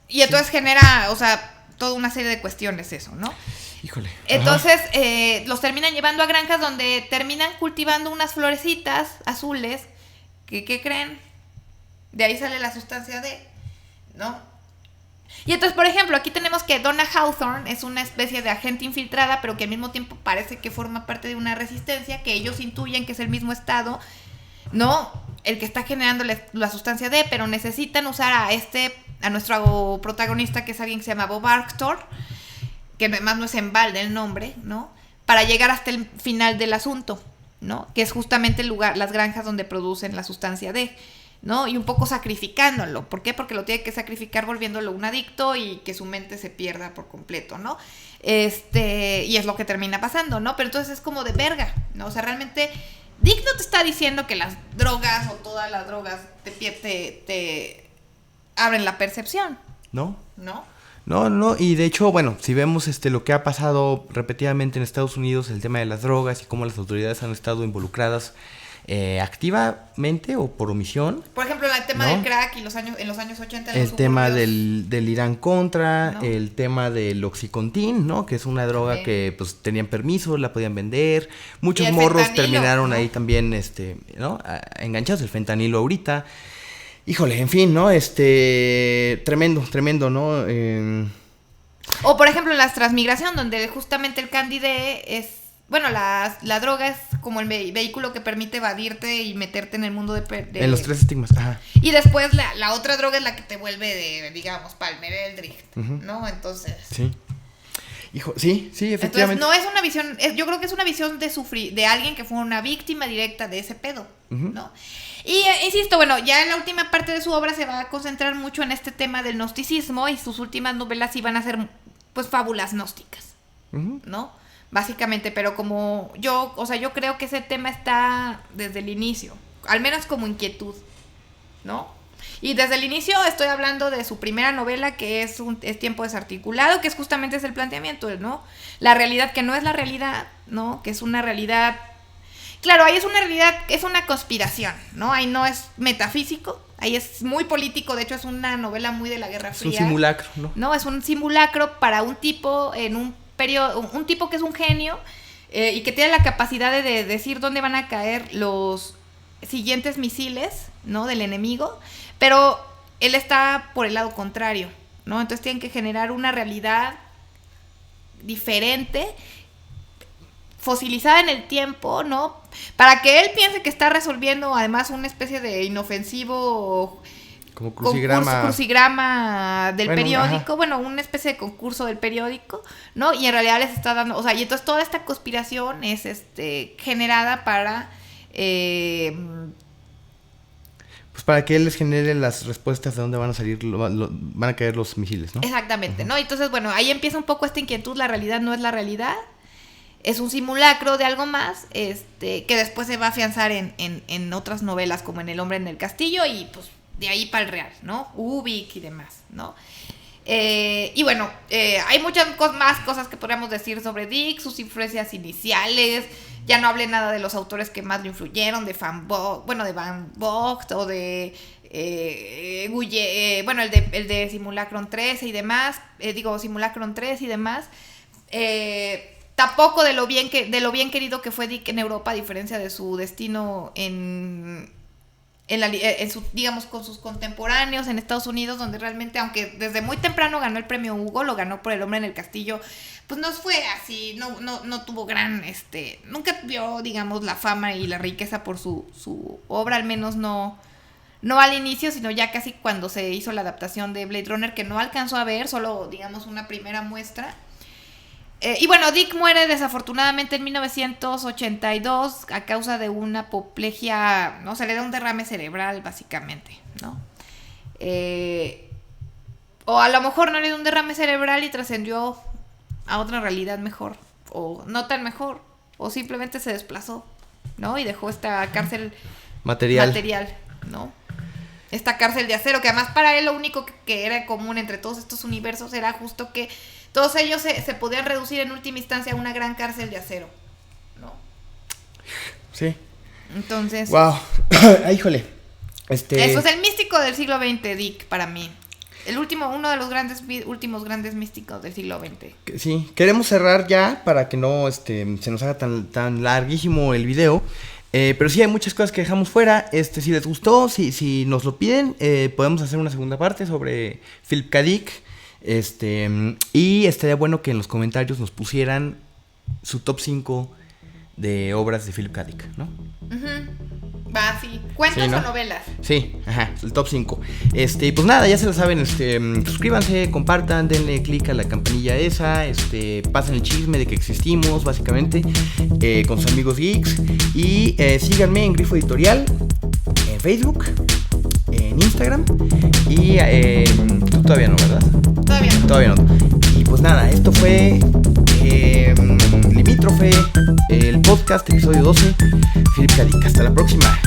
[SPEAKER 2] Y entonces genera, o sea, toda una serie de cuestiones eso, ¿no?
[SPEAKER 1] Híjole.
[SPEAKER 2] Entonces los terminan llevando a granjas donde terminan cultivando unas florecitas azules que, ¿qué creen? De ahí sale la sustancia D, ¿no? Y entonces, por ejemplo, aquí tenemos que Donna Hawthorne es una especie de agente infiltrada, pero que al mismo tiempo parece que forma parte de una resistencia, que ellos intuyen que es el mismo Estado, ¿no? El que está generando la sustancia D, pero necesitan usar a nuestro protagonista, que es alguien que se llama Bob Arctor, que además no es en balde el nombre, ¿no? Para llegar hasta el final del asunto, ¿no? Que es justamente el lugar, las granjas donde producen la sustancia D, ¿no? Y un poco sacrificándolo. ¿Por qué? Porque lo tiene que sacrificar volviéndolo un adicto y que su mente se pierda por completo, ¿no? Y es lo que termina pasando, ¿no? Pero entonces es como de verga, ¿no? O sea, realmente Dick no te está diciendo que las drogas o todas las drogas te abren la percepción.
[SPEAKER 1] ¿No?
[SPEAKER 2] ¿No?
[SPEAKER 1] No, y de hecho, bueno, si vemos lo que ha pasado repetidamente en Estados Unidos, el tema de las drogas y cómo las autoridades han estado involucradas activamente o por omisión.
[SPEAKER 2] Por ejemplo, el tema del crack y en los años 80.
[SPEAKER 1] El tema del Irán Contra, ¿no? El tema del Oxycontin, ¿no? Que es una droga
[SPEAKER 2] sí.
[SPEAKER 1] Que pues tenían permiso, la podían vender. Muchos morros terminaron, ¿no? Ahí también, ¿no? Enganchados, el fentanilo ahorita. Híjole, en fin, ¿no? Tremendo, ¿no?
[SPEAKER 2] O por ejemplo en la transmigración, donde justamente el Cándide es, bueno, la droga es como el vehículo que permite evadirte y meterte en el mundo de
[SPEAKER 1] en los 3 estigmas, ajá.
[SPEAKER 2] Y después la otra droga es la que te vuelve digamos, Palmereldrift, ¿no? Entonces...
[SPEAKER 1] Sí. Hijo, sí, efectivamente.
[SPEAKER 2] Entonces no es una visión, yo creo que es una visión de alguien que fue una víctima directa de ese pedo, ¿no? Y insisto, bueno, ya en la última parte de su obra se va a concentrar mucho en este tema del gnosticismo y sus últimas novelas iban a ser pues fábulas gnósticas, ¿no? Básicamente, pero como yo creo que ese tema está desde el inicio, al menos como inquietud, ¿no? Y desde el inicio estoy hablando de su primera novela, que es Tiempo Desarticulado, que es justamente ese el planteamiento, ¿no? La realidad que no es la realidad, ¿no? Que es una realidad... Claro, ahí es una realidad, es una conspiración, ¿no? Ahí no es metafísico, ahí es muy político, de hecho es una novela muy de la Guerra Fría.
[SPEAKER 1] Es un simulacro, ¿no?
[SPEAKER 2] No, es un simulacro para un tipo en un periodo, un tipo que es un genio y que tiene la capacidad de decir dónde van a caer los siguientes misiles, ¿no? Del enemigo, pero él está por el lado contrario, ¿no? Entonces tienen que generar una realidad diferente, fosilizada en el tiempo, ¿no? Para que él piense que está resolviendo además una especie de inofensivo
[SPEAKER 1] como crucigrama
[SPEAKER 2] del periódico, bueno, una especie de concurso del periódico, ¿no? Y en realidad les está dando, o sea, y entonces toda esta conspiración es generada para
[SPEAKER 1] pues para que él les genere las respuestas de dónde van a salir, van a caer los misiles, ¿no?
[SPEAKER 2] Exactamente, ¿no? Entonces, bueno, ahí empieza un poco esta inquietud, la realidad no es la realidad, es un simulacro de algo más, que después se va a afianzar en otras novelas, como en El hombre en el castillo, y pues de ahí para el real, ¿no? Ubik y demás, ¿no? Y bueno, hay muchas más cosas que podríamos decir sobre Dick, sus influencias iniciales. Ya no hablé nada de los autores que más lo influyeron, de Van Vogt o de bueno, el de Simulacron 13 y demás, Simulacron 3 y demás. Tampoco de lo bien querido que fue Dick en Europa, a diferencia de su destino en su, digamos, con sus contemporáneos en Estados Unidos, donde realmente, aunque desde muy temprano ganó el premio Hugo, lo ganó por El hombre en el castillo, pues no fue así, no tuvo gran, nunca vio, digamos, la fama y la riqueza por su obra, al menos no al inicio, sino ya casi cuando se hizo la adaptación de Blade Runner, que no alcanzó a ver, solo, digamos, una primera muestra. Y bueno, Dick muere desafortunadamente en 1982 a causa de una apoplejia, ¿no? Se le da un derrame cerebral, básicamente, ¿no? O a lo mejor no le dio un derrame cerebral y trascendió a otra realidad mejor, o no tan mejor, o simplemente se desplazó, ¿no? Y dejó esta cárcel material, ¿no? Esta cárcel de acero, que además para él lo único que era común entre todos estos universos era justo que todos ellos se podían reducir en última instancia a una gran cárcel de acero, ¿no?
[SPEAKER 1] Sí.
[SPEAKER 2] Entonces...
[SPEAKER 1] ¡Wow! Ay, híjole.
[SPEAKER 2] Eso es el místico del siglo XX, Dick, para mí. Uno de los últimos grandes místicos del siglo XX.
[SPEAKER 1] Sí, queremos cerrar ya para que no se nos haga tan larguísimo el video. Pero sí hay muchas cosas que dejamos fuera. Si les gustó, si nos lo piden, podemos hacer una segunda parte sobre Philip K. Dick. Y estaría bueno que en los comentarios nos pusieran su top 5 de obras de Philip K. Dick, ¿no?
[SPEAKER 2] Va, sí. ¿Cuentos o novelas?
[SPEAKER 1] Sí, el top 5. Y pues nada, ya se lo saben, suscríbanse, compartan, denle click a la campanilla esa, pasen el chisme de que existimos, básicamente, con sus amigos geeks. Y síganme en Grifo Editorial, en Facebook, en Instagram. Y tú todavía no, ¿verdad? Todavía no. Y pues nada, esto fue Limítrofe, el podcast, episodio 12, Philip K. Dick. Hasta la próxima.